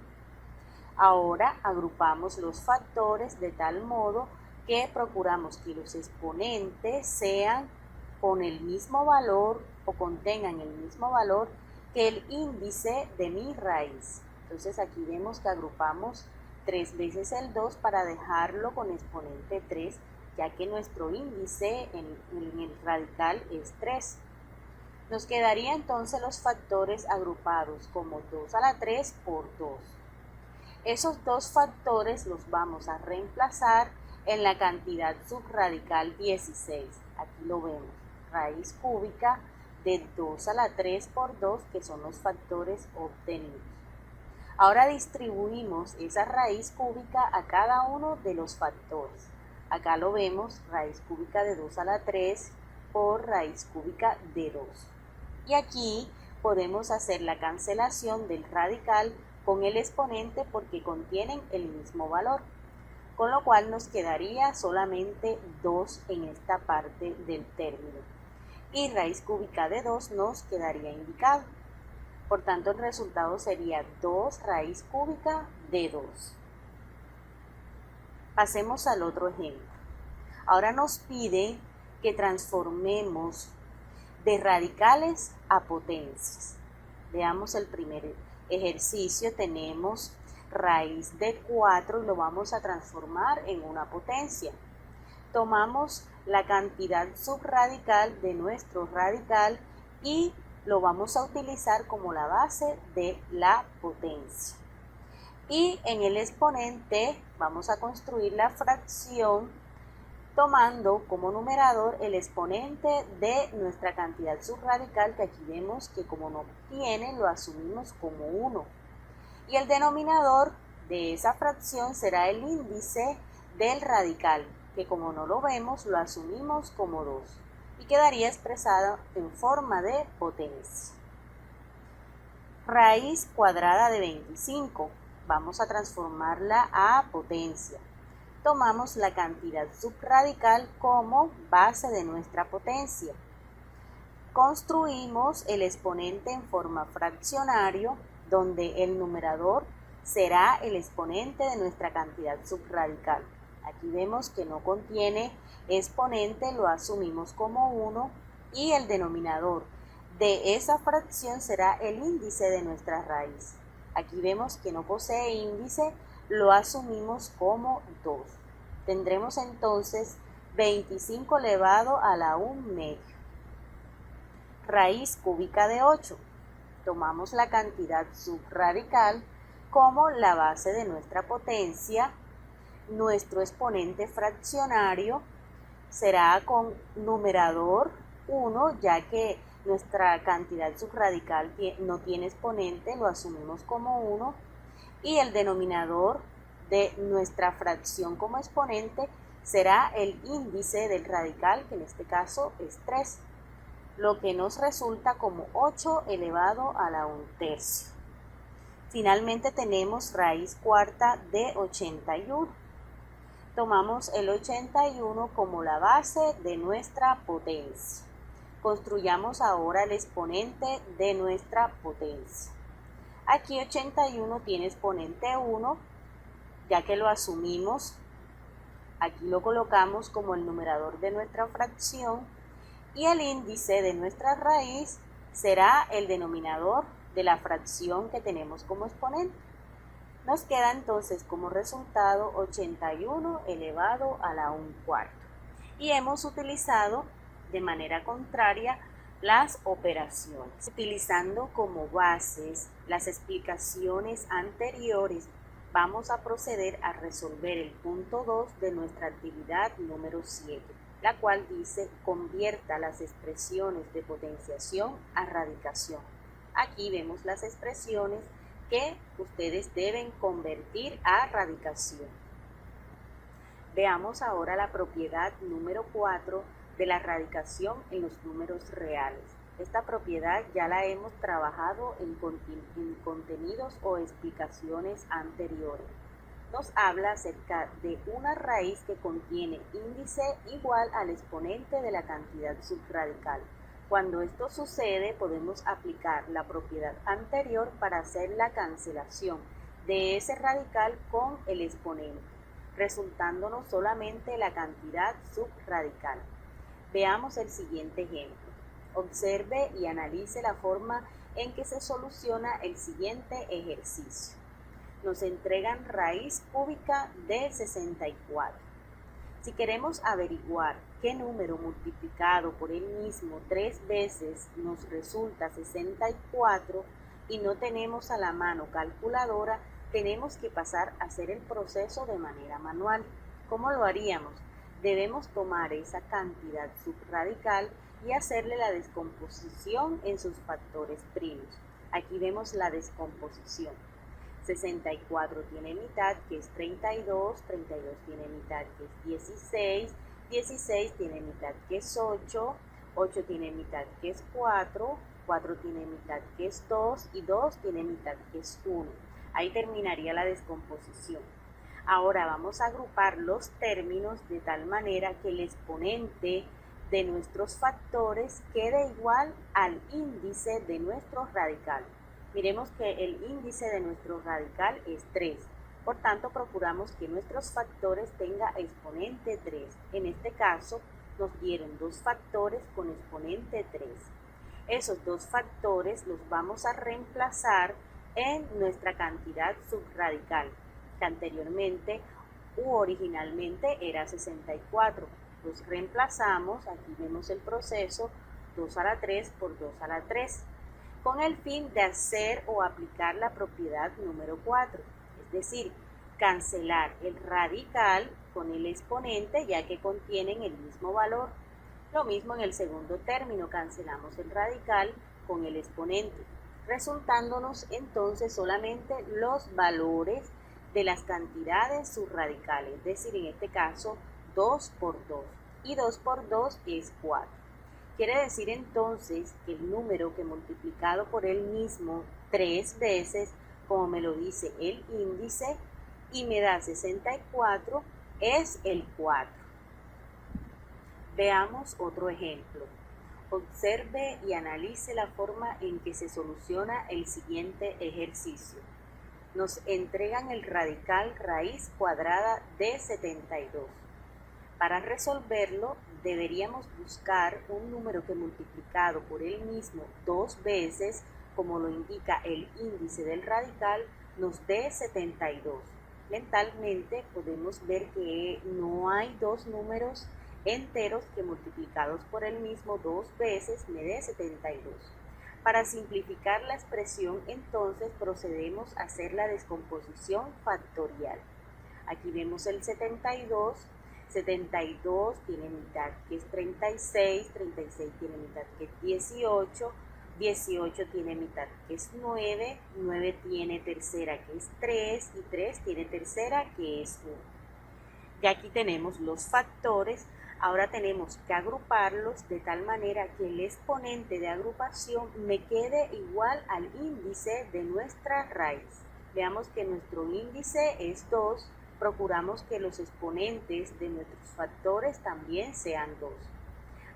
Ahora agrupamos los factores de tal modo que procuramos que los exponentes sean con el mismo valor o contengan el mismo valor que el índice de mi raíz. Entonces aquí vemos que agrupamos 3 veces el 2 para dejarlo con exponente 3, ya que nuestro índice en el radical es 3. Nos quedaría entonces los factores agrupados como 2 a la 3 por 2. Esos dos factores los vamos a reemplazar en la cantidad subradical 16. Aquí lo vemos, raíz cúbica de 2 a la 3 por 2, que son los factores obtenidos. Ahora distribuimos esa raíz cúbica a cada uno de los factores. Acá lo vemos, raíz cúbica de 2 a la 3 por raíz cúbica de 2. Y aquí podemos hacer la cancelación del radical con el exponente porque contienen el mismo valor, con lo cual nos quedaría solamente 2 en esta parte del término. Y raíz cúbica de 2 nos quedaría indicado. Por tanto, el resultado sería 2 raíz cúbica de 2. Pasemos al otro ejemplo. Ahora nos pide que transformemos de radicales a potencias. Veamos el primer ejercicio. Tenemos raíz de 4 y lo vamos a transformar en una potencia. Tomamos la cantidad subradical de nuestro radical y lo vamos a utilizar como la base de la potencia. Y en el exponente vamos a construir la fracción tomando como numerador el exponente de nuestra cantidad subradical, que aquí vemos que como no tiene, lo asumimos como 1. Y el denominador de esa fracción será el índice del radical, que como no lo vemos, lo asumimos como 2. Y quedaría expresada en forma de potencia. Raíz cuadrada de 25. Vamos a transformarla a potencia. Tomamos la cantidad subradical como base de nuestra potencia. Construimos el exponente en forma fraccionario, donde el numerador será el exponente de nuestra cantidad subradical. Aquí vemos que no contiene exponente, lo asumimos como 1, y el denominador de esa fracción será el índice de nuestra raíz. Aquí vemos que no posee índice, lo asumimos como 2. Tendremos entonces 25 elevado a la 1 medio. Raíz cúbica de 8. Tomamos la cantidad subradical como la base de nuestra potencia. Nuestro exponente fraccionario será con numerador 1, ya que nuestra cantidad subradical no tiene exponente, lo asumimos como 1, y el denominador de nuestra fracción como exponente será el índice del radical, que en este caso es 3, lo que nos resulta como 8 elevado a la 1 tercio. Finalmente tenemos raíz cuarta de 81. Tomamos el 81 como la base de nuestra potencia. Construyamos ahora el exponente de nuestra potencia. Aquí 81 tiene exponente 1, ya que lo asumimos. Aquí lo colocamos como el numerador de nuestra fracción y el índice de nuestra raíz será el denominador de la fracción que tenemos como exponente. Nos queda entonces como resultado 81 elevado a la 1 cuarto. Y hemos utilizado de manera contraria las operaciones. Utilizando como bases las explicaciones anteriores, vamos a proceder a resolver el punto 2 de nuestra actividad número 7, la cual dice: convierta las expresiones de potenciación a radicación. Aquí vemos las expresiones que ustedes deben convertir a radicación. Veamos ahora la propiedad número 4 de la radicación en los números reales. Esta propiedad ya la hemos trabajado en contenidos o explicaciones anteriores. Nos habla acerca de una raíz que contiene índice igual al exponente de la cantidad subradical. Cuando esto sucede, podemos aplicar la propiedad anterior para hacer la cancelación de ese radical con el exponente. resultándonos solamente la cantidad subradical. Veamos el siguiente ejemplo. Observe y analice la forma en que se soluciona el siguiente ejercicio. Nos entregan raíz cúbica de 64. Si queremos averiguar qué número multiplicado por él mismo 3 veces nos resulta 64 y no tenemos a la mano calculadora, tenemos que pasar a hacer el proceso de manera manual. ¿Cómo lo haríamos? Debemos tomar esa cantidad subradical y hacerle la descomposición en sus factores primos. Aquí vemos la descomposición. 64 tiene mitad, que es 32, 32 tiene mitad, que es 16, 16 tiene mitad, que es 8, 8 tiene mitad, que es 4, 4 tiene mitad, que es 2 y 2 tiene mitad, que es 1. Ahí terminaría la descomposición. Ahora vamos a agrupar los términos de tal manera que el exponente de nuestros factores quede igual al índice de nuestro radical. Miremos que el índice de nuestro radical es 3. Por tanto, procuramos que nuestros factores tengan exponente 3. En este caso, nos dieron dos factores con exponente 3. Esos dos factores los vamos a reemplazar en nuestra cantidad subradical, que anteriormente u originalmente era 64. Los reemplazamos, aquí vemos el proceso, 2 a la 3 por 2 a la 3. Con el fin de hacer o aplicar la propiedad número 4, es decir, cancelar el radical con el exponente ya que contienen el mismo valor. Lo mismo en el segundo término, cancelamos el radical con el exponente, resultándonos entonces solamente los valores de las cantidades subradicales, es decir, en este caso 2 por 2, y 2 por 2 es 4. Quiere decir entonces que el número que multiplicado por él mismo 3 veces, como me lo dice el índice, y me da 64, es el 4. Veamos otro ejemplo. Observe y analice la forma en que se soluciona el siguiente ejercicio. Nos entregan el radical raíz cuadrada de 72. Para resolverlo, deberíamos buscar un número que multiplicado por él mismo 2 veces, como lo indica el índice del radical, nos dé 72. Mentalmente podemos ver que no hay dos números enteros que multiplicados por él mismo 2 veces me dé 72. Para simplificar la expresión, entonces procedemos a hacer la descomposición factorial. Aquí vemos el 72. 72 tiene mitad, que es 36, 36 tiene mitad, que es 18, 18 tiene mitad, que es 9, 9 tiene tercera, que es 3, y 3 tiene tercera, que es 1. Ya aquí tenemos los factores, ahora tenemos que agruparlos de tal manera que el exponente de agrupación me quede igual al índice de nuestra raíz. Veamos que nuestro índice es 2, procuramos que los exponentes de nuestros factores también sean 2.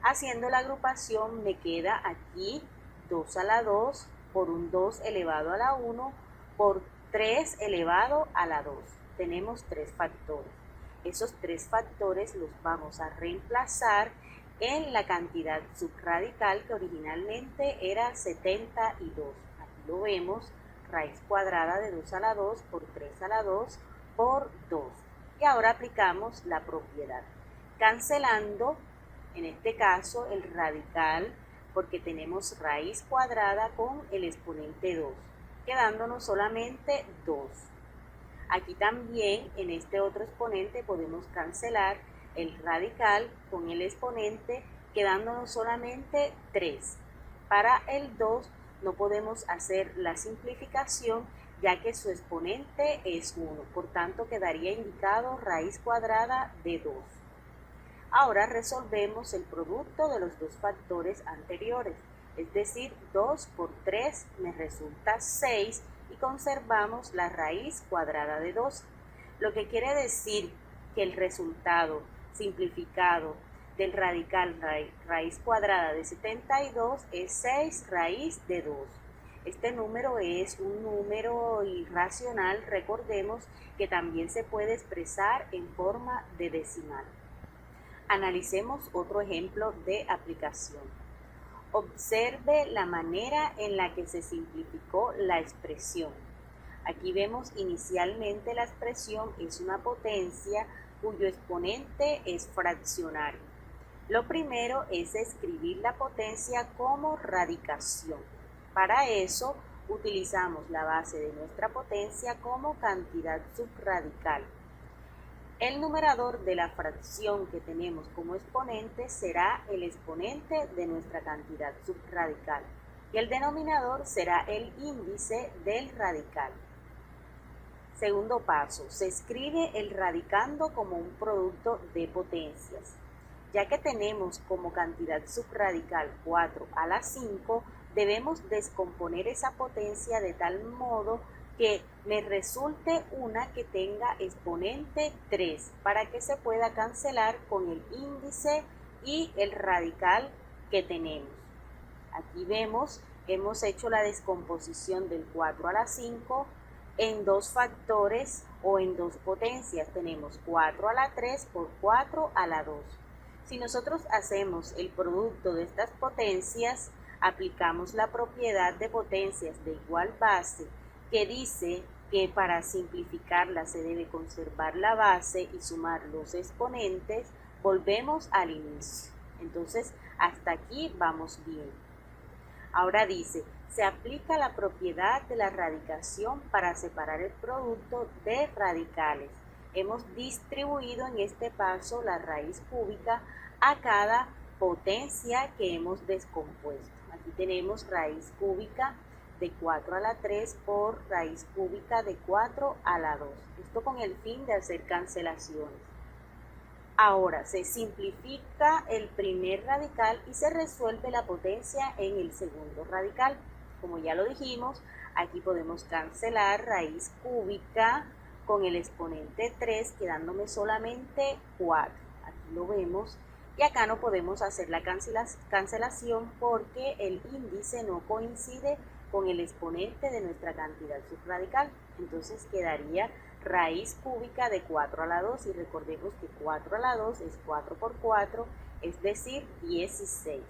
Haciendo la agrupación me queda aquí 2 a la 2 por un 2 elevado a la 1 por 3 elevado a la 2. Tenemos 3 factores. Esos 3 factores los vamos a reemplazar en la cantidad subradical que originalmente era 72. Aquí lo vemos, raíz cuadrada de 2 a la 2 por 3 a la 2 por 2. Y ahora aplicamos la propiedad, cancelando en este caso el radical porque tenemos raíz cuadrada con el exponente 2, quedándonos solamente 2. Aquí también en este otro exponente podemos cancelar el radical con el exponente, quedándonos solamente 3. Para el 2 no podemos hacer la simplificación ya que su exponente es 1, por tanto quedaría indicado raíz cuadrada de 2. Ahora resolvemos el producto de los dos factores anteriores, es decir, 2 por 3 me resulta 6 y conservamos la raíz cuadrada de 2, lo que quiere decir que el resultado simplificado del radical raíz cuadrada de 72 es 6 raíz de 2. Este número es un número irracional, recordemos que también se puede expresar en forma de decimal. Analicemos otro ejemplo de aplicación. Observe la manera en la que se simplificó la expresión. Aquí vemos inicialmente la expresión es una potencia cuyo exponente es fraccionario. Lo primero es escribir la potencia como radicación. Para eso utilizamos la base de nuestra potencia como cantidad subradical. El numerador de la fracción que tenemos como exponente será el exponente de nuestra cantidad subradical y el denominador será el índice del radical. Segundo paso, se escribe el radicando como un producto de potencias. Ya que tenemos como cantidad subradical 4 a la 5, debemos descomponer esa potencia de tal modo que me resulte una que tenga exponente 3 para que se pueda cancelar con el índice y el radical que tenemos. Aquí vemos, hemos hecho la descomposición del 4 a la 5 en dos factores o en dos potencias. Tenemos 4 a la 3 por 4 a la 2. Si nosotros hacemos el producto de estas potencias, aplicamos la propiedad de potencias de igual base, que dice que para simplificarla se debe conservar la base y sumar los exponentes, volvemos al inicio. Entonces, hasta aquí vamos bien. Ahora dice, se aplica la propiedad de la radicación para separar el producto de radicales. Hemos distribuido en este paso la raíz cúbica a cada potencia que hemos descompuesto. Aquí tenemos raíz cúbica de 4 a la 3 por raíz cúbica de 4 a la 2. Esto con el fin de hacer cancelaciones. Ahora se simplifica el primer radical y se resuelve la potencia en el segundo radical. Como ya lo dijimos, aquí podemos cancelar raíz cúbica con el exponente 3, quedándome solamente 4. Aquí lo vemos. Y acá no podemos hacer la cancelación porque el índice no coincide con el exponente de nuestra cantidad subradical. Entonces quedaría raíz cúbica de 4 a la 2 y recordemos que 4 a la 2 es 4 por 4, es decir, 16.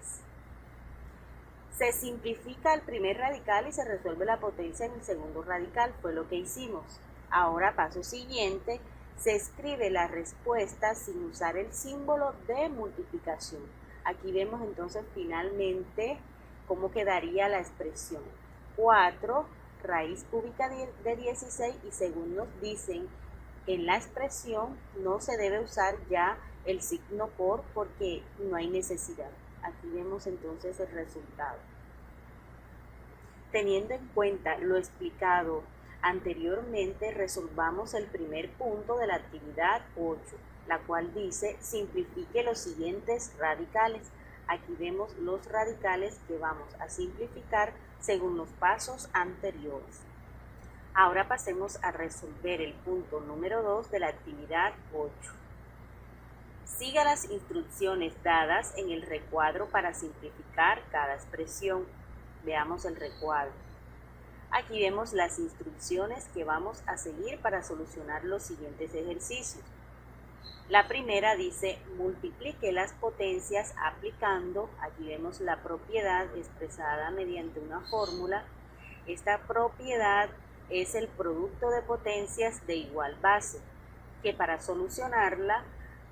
Se simplifica el primer radical y se resuelve la potencia en el segundo radical, fue lo que hicimos. Ahora, paso siguiente, se escribe la respuesta sin usar el símbolo de multiplicación. Aquí vemos entonces finalmente cómo quedaría la expresión. 4 raíz cúbica de 16 y según nos dicen en la expresión no se debe usar ya el signo por porque no hay necesidad. Aquí vemos entonces el resultado. Teniendo en cuenta lo explicado anteriormente, resolvamos el primer punto de la actividad 8, la cual dice simplifique los siguientes radicales. Aquí vemos los radicales que vamos a simplificar según los pasos anteriores. Ahora pasemos a resolver el punto número 2 de la actividad 8. Siga las instrucciones dadas en el recuadro para simplificar cada expresión. Veamos el recuadro. Aquí vemos las instrucciones que vamos a seguir para solucionar los siguientes ejercicios. La primera dice, multiplique las potencias aplicando, aquí vemos la propiedad expresada mediante una fórmula. Esta propiedad es el producto de potencias de igual base, que para solucionarla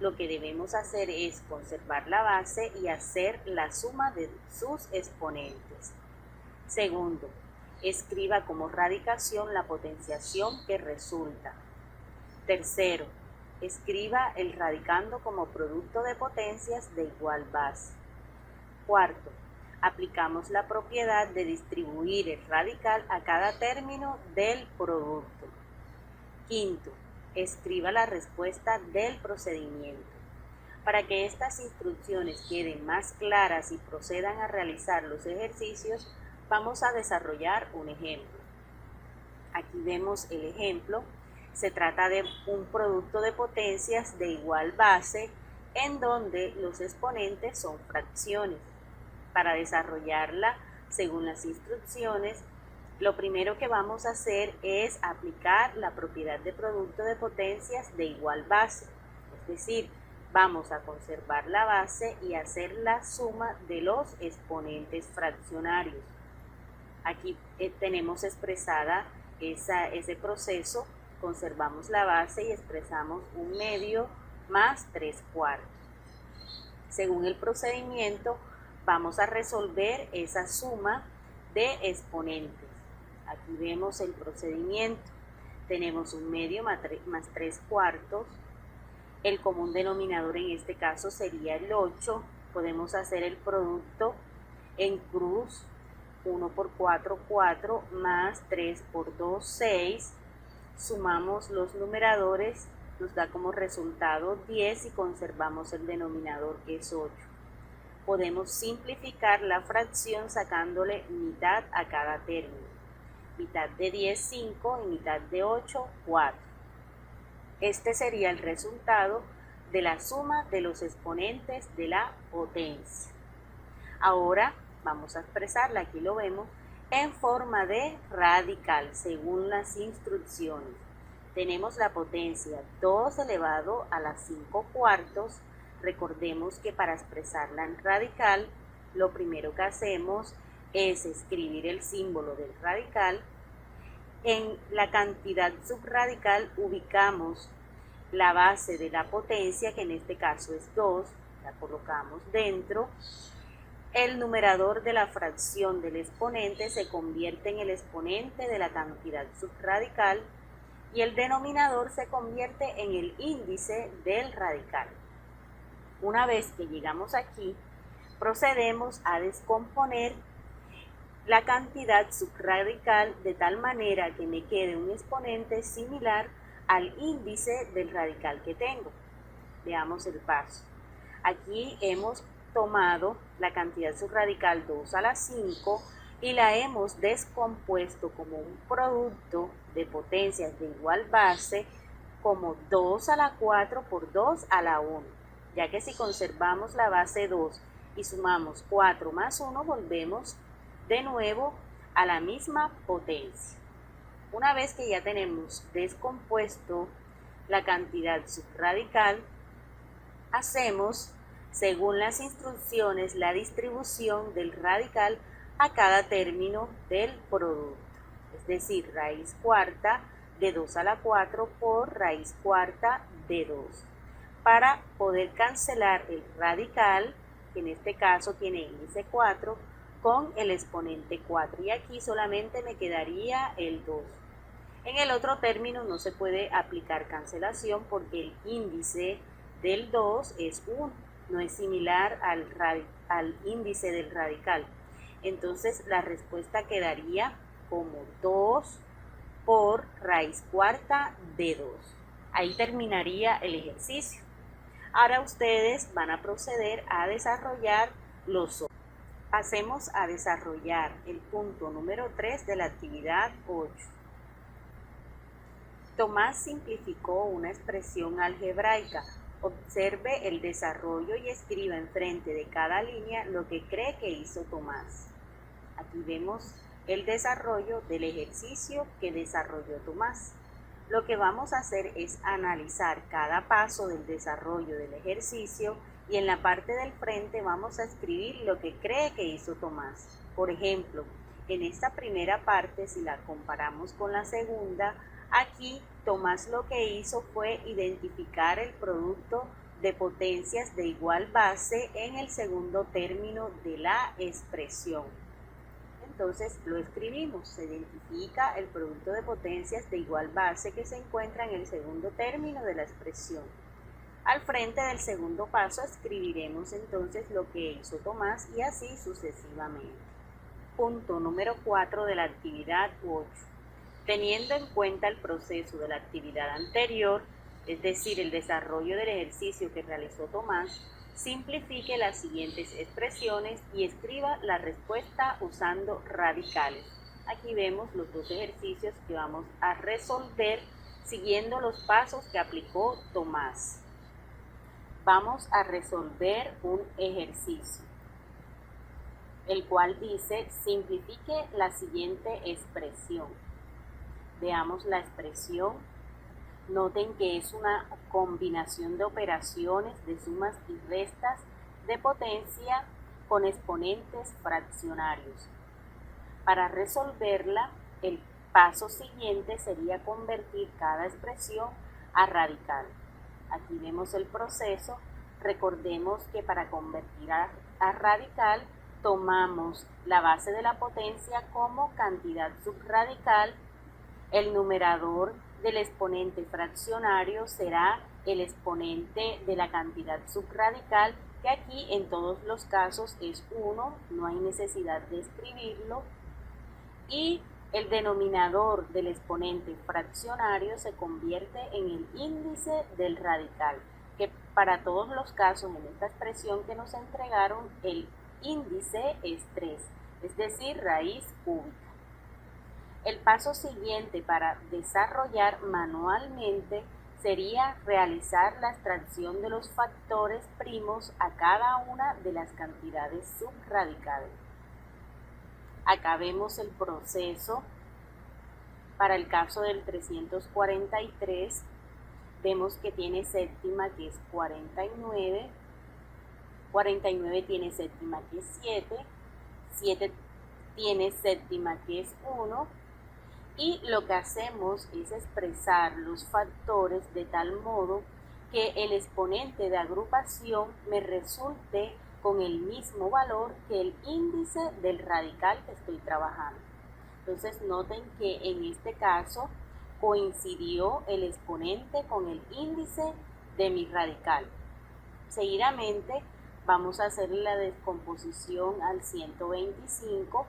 lo que debemos hacer es conservar la base y hacer la suma de sus exponentes. Segundo, escriba como radicación la potenciación que resulta. Tercero, escriba el radicando como producto de potencias de igual base. Cuarto, aplicamos la propiedad de distribuir el radical a cada término del producto. Quinto, escriba la respuesta del procedimiento. Para que estas instrucciones queden más claras y procedan a realizar los ejercicios, vamos a desarrollar un ejemplo. Aquí vemos el ejemplo. Se trata de un producto de potencias de igual base en donde los exponentes son fracciones. Para desarrollarla, según las instrucciones, Lo primero que vamos a hacer es aplicar la propiedad de producto de potencias de igual base, es decir, vamos a conservar la base y hacer la suma de los exponentes fraccionarios. Aquí tenemos expresada ese proceso, conservamos la base y expresamos 1/2 más 3/4. Según el procedimiento, vamos a resolver esa suma de exponentes. Aquí vemos el procedimiento. Tenemos 1/2 más 3/4. El común denominador en este caso sería el 8. Podemos hacer el producto en cruz. 1 por 4, 4, más 3 por 2, 6. Sumamos los numeradores, nos da como resultado 10 y conservamos el denominador que es 8. Podemos simplificar la fracción sacándole mitad a cada término. Mitad de 10, 5 y mitad de 8, 4. Este sería el resultado de la suma de los exponentes de la potencia. Ahora vamos a expresarla, aquí lo vemos, en forma de radical, según las instrucciones. Tenemos la potencia 2 elevado a la 5/4. Recordemos que para expresarla en radical, lo primero que hacemos es escribir el símbolo del radical. En la cantidad subradical ubicamos la base de la potencia, que en este caso es 2, la colocamos dentro. El numerador de la fracción del exponente se convierte en el exponente de la cantidad subradical y el denominador se convierte en el índice del radical. Una vez que llegamos aquí, procedemos a descomponer la cantidad subradical de tal manera que me quede un exponente similar al índice del radical que tengo. Veamos el paso. Aquí hemos tomado la cantidad subradical 2 a la 5 y la hemos descompuesto como un producto de potencias de igual base como 2 a la 4 por 2 a la 1, ya que si conservamos la base 2 y sumamos 4 más 1, volvemos de nuevo a la misma potencia. Una vez que ya tenemos descompuesto la cantidad subradical, hacemos, según las instrucciones, la distribución del radical a cada término del producto, es decir, raíz cuarta de 2 a la 4 por raíz cuarta de 2, para poder cancelar el radical, que en este caso tiene índice 4, con el exponente 4, y aquí solamente me quedaría el 2. En el otro término no se puede aplicar cancelación porque el índice del 2 es 1, no es similar al índice del radical. Entonces la respuesta quedaría como 2 por raíz cuarta de 2. Ahí terminaría el ejercicio. Ahora ustedes van a proceder a desarrollar los otros. Pasemos a desarrollar el punto número 3 de la actividad 8. Tomás simplificó una expresión algebraica. Observe el desarrollo y escriba enfrente de cada línea lo que cree que hizo Tomás. Aquí vemos el desarrollo del ejercicio que desarrolló Tomás. Lo que vamos a hacer es analizar cada paso del desarrollo del ejercicio y en la parte del frente vamos a escribir lo que cree que hizo Tomás. Por ejemplo, en esta primera parte, si la comparamos con la segunda, aquí Tomás lo que hizo fue identificar el producto de potencias de igual base en el segundo término de la expresión. Entonces lo escribimos, se identifica el producto de potencias de igual base que se encuentra en el segundo término de la expresión. Al frente del segundo paso escribiremos entonces lo que hizo Tomás y así sucesivamente. Punto número 4 de la actividad 8. Teniendo en cuenta el proceso de la actividad anterior, es decir, el desarrollo del ejercicio que realizó Tomás, simplifique las siguientes expresiones y escriba la respuesta usando radicales. Aquí vemos los dos ejercicios que vamos a resolver siguiendo los pasos que aplicó Tomás. Vamos a resolver un ejercicio. el cual dice: simplifique la siguiente expresión. Veamos la expresión. Noten que es una combinación de operaciones de sumas y restas de potencia con exponentes fraccionarios. Para resolverla, el paso siguiente sería convertir cada expresión a radical. Aquí vemos el proceso. Recordemos que para convertir a radical tomamos la base de la potencia como cantidad subradical. El numerador del exponente fraccionario será el exponente de la cantidad subradical, que aquí en todos los casos es 1, no hay necesidad de escribirlo. Y el denominador del exponente fraccionario se convierte en el índice del radical, que para todos los casos en esta expresión que nos entregaron, el índice es 3, es decir, raíz cúbica. El paso siguiente para desarrollar manualmente sería realizar la extracción de los factores primos a cada una de las cantidades subradicales. Acá vemos el proceso. Para el caso del 343, vemos que tiene séptima, que es 49. 49 tiene séptima, que es 7. 7 tiene séptima, que es 1. Y lo que hacemos es expresar los factores de tal modo que el exponente de agrupación me resulte con el mismo valor que el índice del radical que estoy trabajando. Entonces noten que en este caso coincidió el exponente con el índice de mi radical. Seguidamente vamos a hacer la descomposición al 125.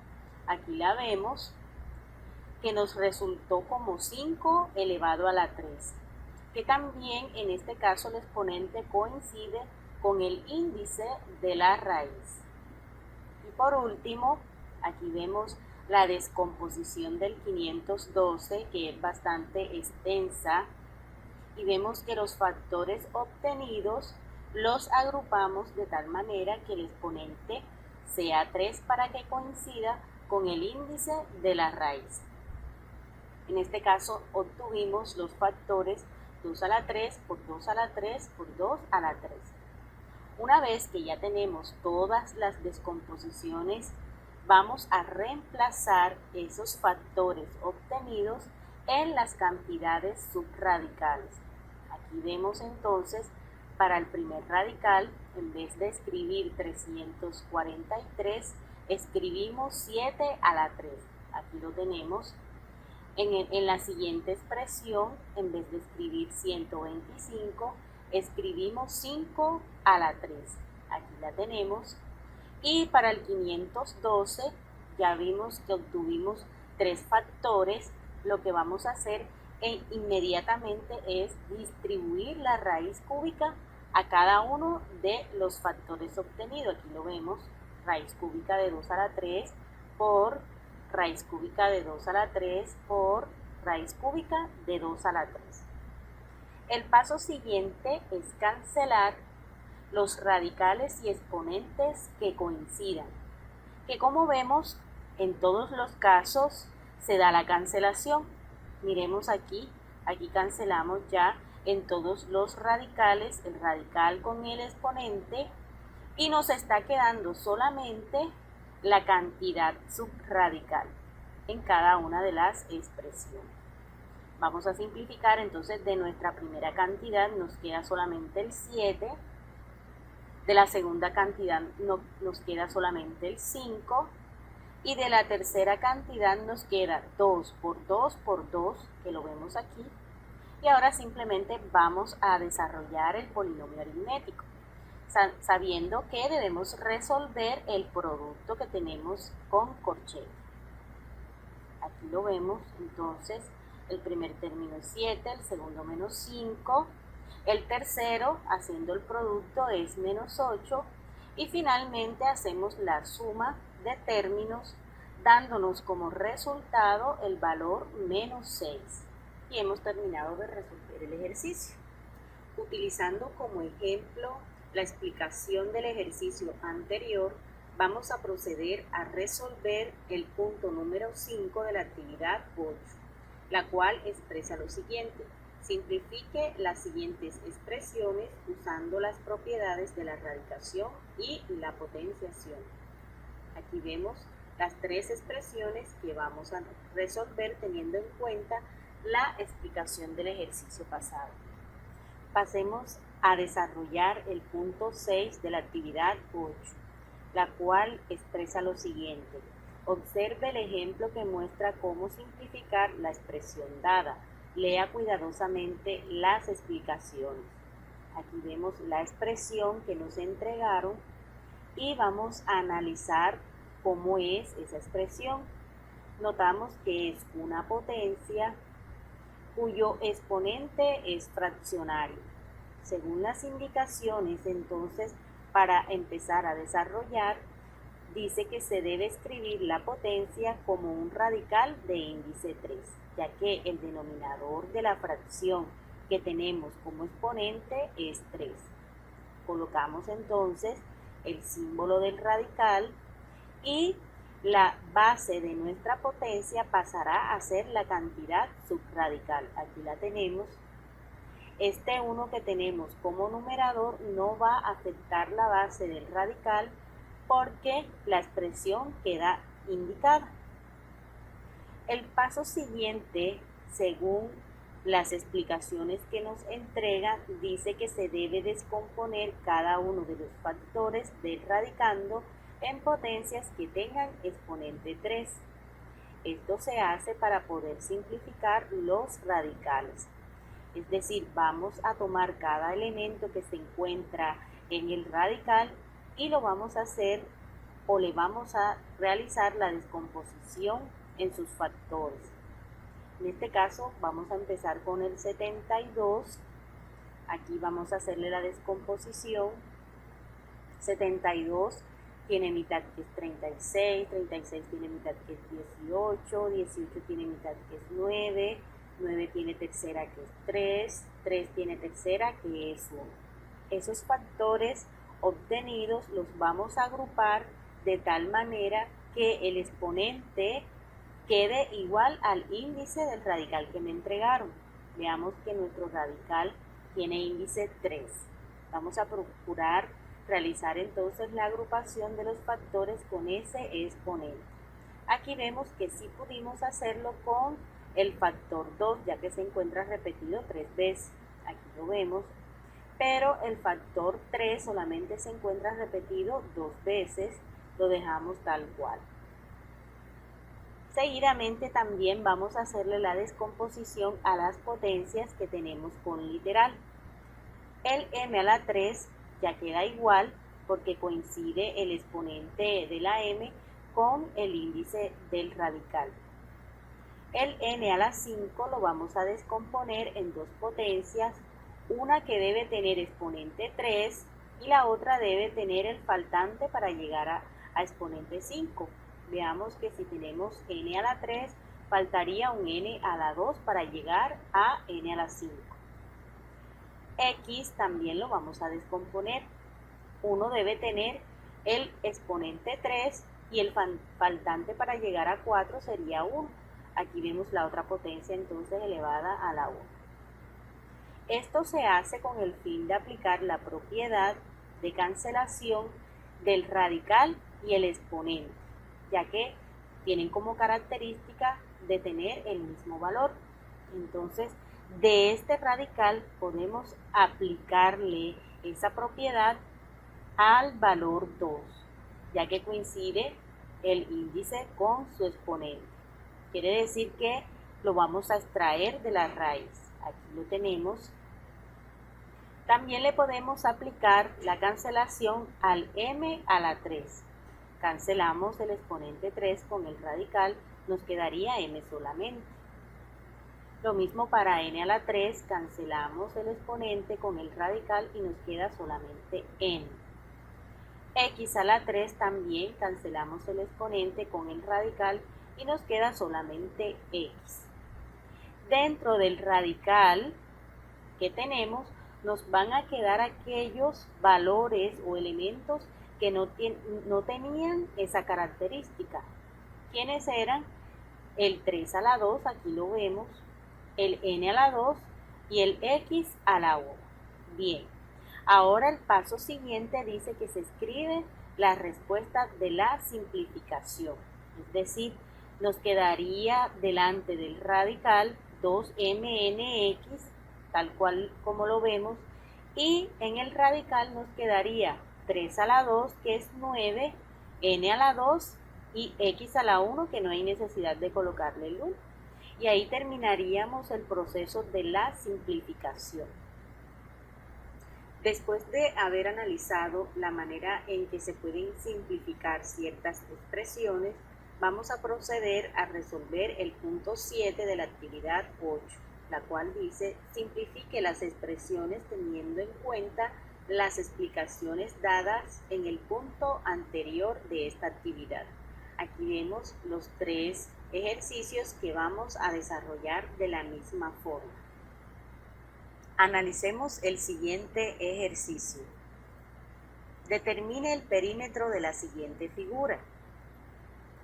Aquí la vemos, que nos resultó como 5 elevado a la 3, que también en este caso el exponente coincide con el índice de la raíz. Y por último, aquí vemos la descomposición del 512, que es bastante extensa, y vemos que los factores obtenidos los agrupamos de tal manera que el exponente sea 3 para que coincida con el índice de la raíz. En este caso obtuvimos los factores 2 a la 3 por 2 a la 3 por 2 a la 3. Una vez que ya tenemos todas las descomposiciones, vamos a reemplazar esos factores obtenidos en las cantidades subradicales. Aquí vemos entonces, para el primer radical, en vez de escribir 343, escribimos 7 a la 3. Aquí lo tenemos. En la siguiente expresión, en vez de escribir 125, escribimos 5 a la 3. Aquí la tenemos. Y para el 512 ya vimos que obtuvimos 3 factores. Lo que vamos a hacer inmediatamente es distribuir la raíz cúbica a cada uno de los factores obtenidos. Aquí lo vemos, raíz cúbica de 2 a la 3 por raíz cúbica de 2 a la 3 por raíz cúbica de 2 a la 3. El paso siguiente es cancelar los radicales y exponentes que coincidan, que como vemos en todos los casos se da la cancelación. Miremos aquí cancelamos ya en todos los radicales el radical con el exponente y nos está quedando solamente la cantidad subradical en cada una de las expresiones. Vamos a simplificar, entonces de nuestra primera cantidad nos queda solamente el 7, de la segunda cantidad nos queda solamente el 5 y de la tercera cantidad nos queda 2 por 2 por 2, que lo vemos aquí, y ahora simplemente vamos a desarrollar el polinomio aritmético, sabiendo que debemos resolver el producto que tenemos con corchete. Aquí lo vemos, entonces el primer término es 7, el segundo menos 5, el tercero, haciendo el producto, es menos 8, y finalmente hacemos la suma de términos, dándonos como resultado el valor menos 6. Y hemos terminado de resolver el ejercicio. Utilizando como ejemplo la explicación del ejercicio anterior, vamos a proceder a resolver el punto número 5 de la actividad 8, la cual expresa lo siguiente. Simplifique las siguientes expresiones usando las propiedades de la radicación y la potenciación. Aquí vemos las tres expresiones que vamos a resolver teniendo en cuenta la explicación del ejercicio pasado. Pasemos a desarrollar el punto 6 de la actividad 8, la cual expresa lo siguiente. Observe el ejemplo que muestra cómo simplificar la expresión dada. Lea cuidadosamente las explicaciones. Aquí vemos la expresión que nos entregaron y vamos a analizar cómo es esa expresión. Notamos que es una potencia cuyo exponente es fraccionario. Según las indicaciones, entonces, para empezar a desarrollar, dice que se debe escribir la potencia como un radical de índice 3, ya que el denominador de la fracción que tenemos como exponente es 3. Colocamos entonces el símbolo del radical y la base de nuestra potencia pasará a ser la cantidad subradical. Aquí la tenemos. Este 1 que tenemos como numerador no va a afectar la base del radical porque la expresión queda indicada. El paso siguiente, según las explicaciones que nos entrega, dice que se debe descomponer cada uno de los factores del radicando en potencias que tengan exponente 3. Esto se hace para poder simplificar los radicales. Es decir, vamos a tomar cada elemento que se encuentra en el radical y lo vamos a hacer o le vamos a realizar la descomposición en sus factores. En este caso vamos a empezar con el 72. Aquí vamos a hacerle la descomposición. 72 tiene mitad que es 36, 36 tiene mitad que es 18, 18 tiene mitad que es 9, 9 tiene tercera que es 3, 3 tiene tercera que es 1. Esos factores obtenidos los vamos a agrupar de tal manera que el exponente quede igual al índice del radical que me entregaron. Veamos que nuestro radical tiene índice 3. Vamos a procurar realizar entonces la agrupación de los factores con ese exponente. Aquí vemos que sí pudimos hacerlo con el factor 2, ya que se encuentra repetido 3 veces. Aquí lo vemos. Pero el factor 3 solamente se encuentra repetido 2 veces. Lo dejamos tal cual. Seguidamente también vamos a hacerle la descomposición a las potencias que tenemos con literal. El m a la 3 ya queda igual porque coincide el exponente de la m con el índice del radical. El n a la 5 lo vamos a descomponer en dos potencias, una que debe tener exponente 3 y la otra debe tener el faltante para llegar a exponente 5. Veamos que si tenemos n a la 3, faltaría un n a la 2 para llegar a n a la 5. X también lo vamos a descomponer. Uno debe tener el exponente 3 y el faltante para llegar a 4 sería 1. Aquí vemos la otra potencia entonces elevada a la 1. Esto se hace con el fin de aplicar la propiedad de cancelación del radical y el exponente, ya que tienen como característica de tener el mismo valor. Entonces, de este radical podemos aplicarle esa propiedad al valor 2, ya que coincide el índice con su exponente. Quiere decir que lo vamos a extraer de la raíz. Aquí lo tenemos. También le podemos aplicar la cancelación al m a la 3. Cancelamos el exponente 3 con el radical, nos quedaría m solamente. Lo mismo para n a la 3, cancelamos el exponente con el radical y nos queda solamente n. X a la 3 también cancelamos el exponente con el radical y nos queda solamente x. Dentro del radical que tenemos, nos van a quedar aquellos valores o elementos que no tenían esa característica. ¿Quiénes eran? El 3 a la 2, aquí lo vemos, el n a la 2 y el x a la 1. Bien, ahora el paso siguiente dice que se escribe la respuesta de la simplificación, es decir, nos quedaría delante del radical 2mnx, tal cual como lo vemos, y en el radical nos quedaría 3 a la 2, que es 9, n a la 2 y x a la 1, que no hay necesidad de colocarle el 1. Y ahí terminaríamos el proceso de la simplificación. Después de haber analizado la manera en que se pueden simplificar ciertas expresiones, vamos a proceder a resolver el punto 7 de la actividad 8, la cual dice: simplifique las expresiones teniendo en cuenta las explicaciones dadas en el punto anterior de esta actividad. Aquí vemos los 3 ejercicios que vamos a desarrollar de la misma forma. Analicemos el siguiente ejercicio. Determine el perímetro de la siguiente figura.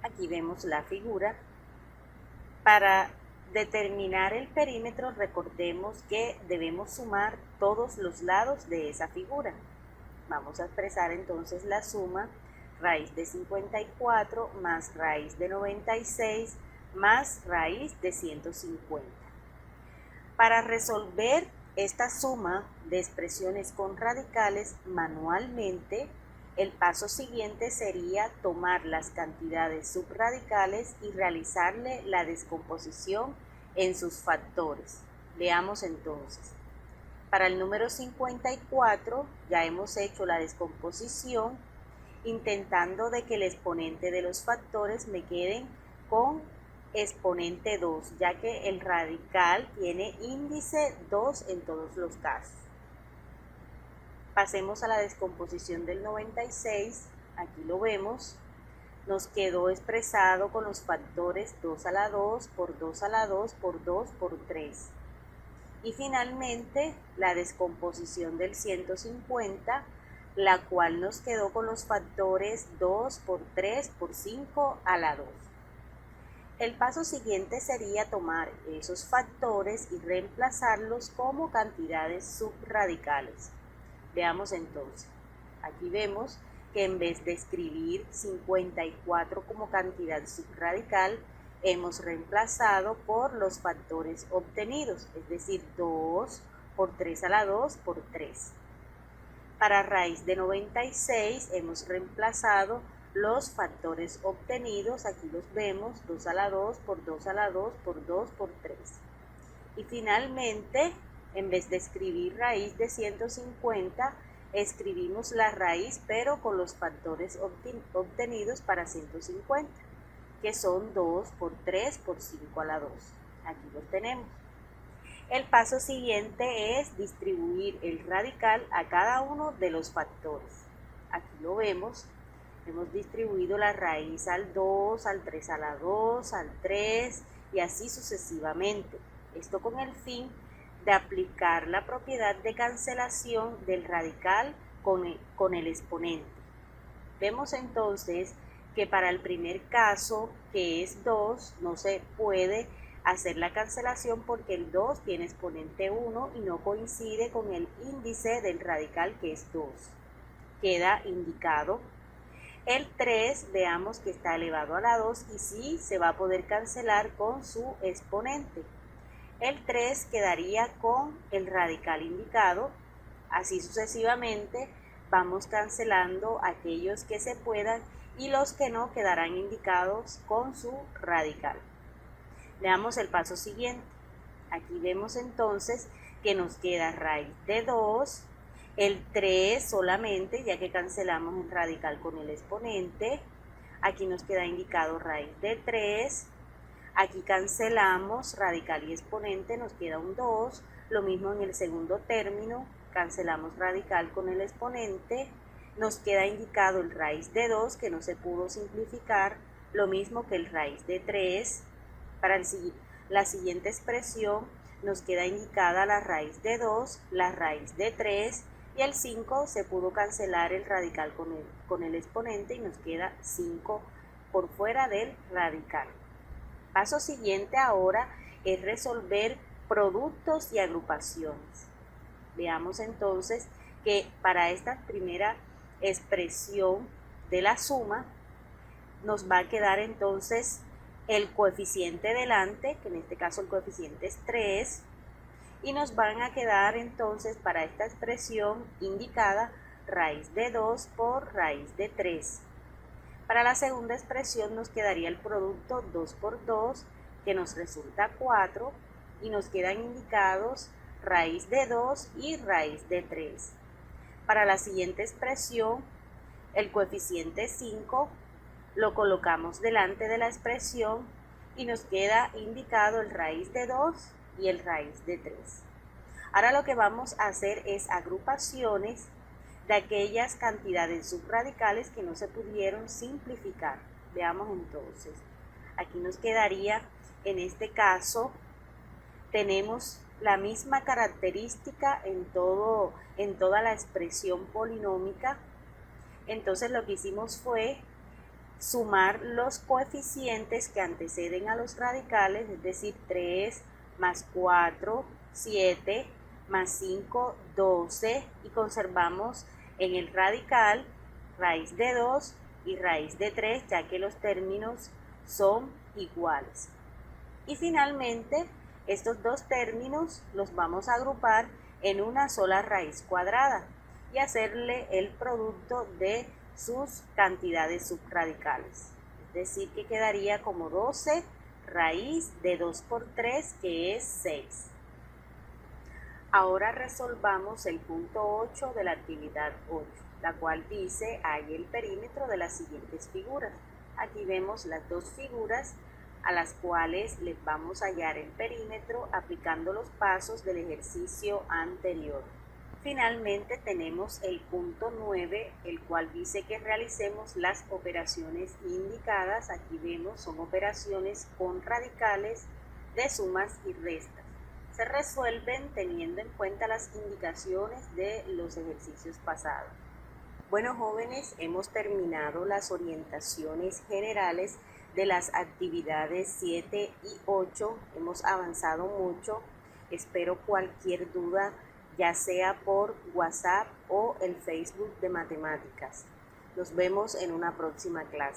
Aquí vemos la figura. Para determinar el perímetro, recordemos que debemos sumar todos los lados de esa figura. Vamos a expresar entonces la suma: raíz de 54 más raíz de 96 más raíz de 150. Para resolver esta suma de expresiones con radicales manualmente, el paso siguiente sería tomar las cantidades subradicales y realizarle la descomposición en sus factores. Veamos entonces. Para el número 54 ya hemos hecho la descomposición, intentando de que el exponente de los factores me queden con exponente 2, ya que el radical tiene índice 2 en todos los casos. Pasemos a la descomposición del 96, aquí lo vemos, nos quedó expresado con los factores 2 a la 2 por 2 a la 2 por 2 por 3. Y finalmente la descomposición del 150, la cual nos quedó con los factores 2 por 3 por 5 a la 2. El paso siguiente sería tomar esos factores y reemplazarlos como cantidades subradicales. Veamos entonces. Aquí vemos que en vez de escribir 54 como cantidad subradical, hemos reemplazado por los factores obtenidos, es decir, 2 por 3 a la 2 por 3. Para raíz de 96 hemos reemplazado los factores obtenidos, aquí los vemos, 2 a la 2 por 2 a la 2 por 2 por 3. Y finalmente, en vez de escribir raíz de 150, escribimos la raíz pero con los factores obtenidos para 150, que son 2 por 3 por 5 a la 2. Aquí los tenemos. El paso siguiente es distribuir el radical a cada uno de los factores. Aquí lo vemos. Hemos distribuido la raíz al 2, al 3 a la 2, al 3 y así sucesivamente. Esto con el fin de aplicar la propiedad de cancelación del radical con el exponente. Vemos entonces que para el primer caso, que es 2, no se puede hacer la cancelación porque el 2 tiene exponente 1 y no coincide con el índice del radical, que es 2. Queda indicado. El 3, veamos que está elevado a la 2 y sí se va a poder cancelar con su exponente. El 3 quedaría con el radical indicado. Así sucesivamente vamos cancelando aquellos que se puedan y los que no quedarán indicados con su radical. Veamos el paso siguiente. Aquí vemos entonces que nos queda raíz de 2, el 3 solamente, ya que cancelamos el radical con el exponente. Aquí nos queda indicado raíz de 3. Aquí cancelamos radical y exponente, nos queda un 2. Lo mismo en el segundo término, cancelamos radical con el exponente. Nos queda indicado el raíz de 2, que no se pudo simplificar. Lo mismo que el raíz de 3. Para la siguiente expresión nos queda indicada la raíz de 2, la raíz de 3 y el 5 se pudo cancelar el radical con el exponente y nos queda 5 por fuera del radical. Paso siguiente ahora es resolver productos y agrupaciones. Veamos entonces que para esta primera expresión de la suma nos va a quedar entonces el coeficiente delante, que en este caso el coeficiente es 3, y nos van a quedar entonces para esta expresión indicada raíz de 2 por raíz de 3. Para la segunda expresión nos quedaría el producto 2 por 2, que nos resulta 4, y nos quedan indicados raíz de 2 y raíz de 3. Para la siguiente expresión, el coeficiente 5 lo colocamos delante de la expresión y nos queda indicado el raíz de 2 y el raíz de 3. Ahora lo que vamos a hacer es agrupaciones de aquellas cantidades subradicales que no se pudieron simplificar. Veamos entonces. Aquí nos quedaría, en este caso, tenemos la misma característica en toda la expresión polinómica. Entonces lo que hicimos fue sumar los coeficientes que anteceden a los radicales, es decir, 3 más 4, 7, más 5, 12, y conservamos en el radical raíz de 2 y raíz de 3, ya que los términos son iguales. Y finalmente, estos dos términos los vamos a agrupar en una sola raíz cuadrada y hacerle el producto de sus cantidades subradicales. Es decir, que quedaría como 12 raíz de 2 por 3, que es 6. Ahora resolvamos el punto 8 de la actividad 8, la cual dice: halla el perímetro de las siguientes figuras. Aquí vemos las dos figuras a las cuales les vamos a hallar el perímetro aplicando los pasos del ejercicio anterior. Finalmente tenemos el punto 9, el cual dice que realicemos las operaciones indicadas. Aquí vemos, son operaciones con radicales de sumas y restas. Se resuelven teniendo en cuenta las indicaciones de los ejercicios pasados. Bueno, jóvenes, hemos terminado las orientaciones generales de las actividades 7 y 8. Hemos avanzado mucho. Espero cualquier duda, ya sea por WhatsApp o el Facebook de matemáticas. Nos vemos en una próxima clase.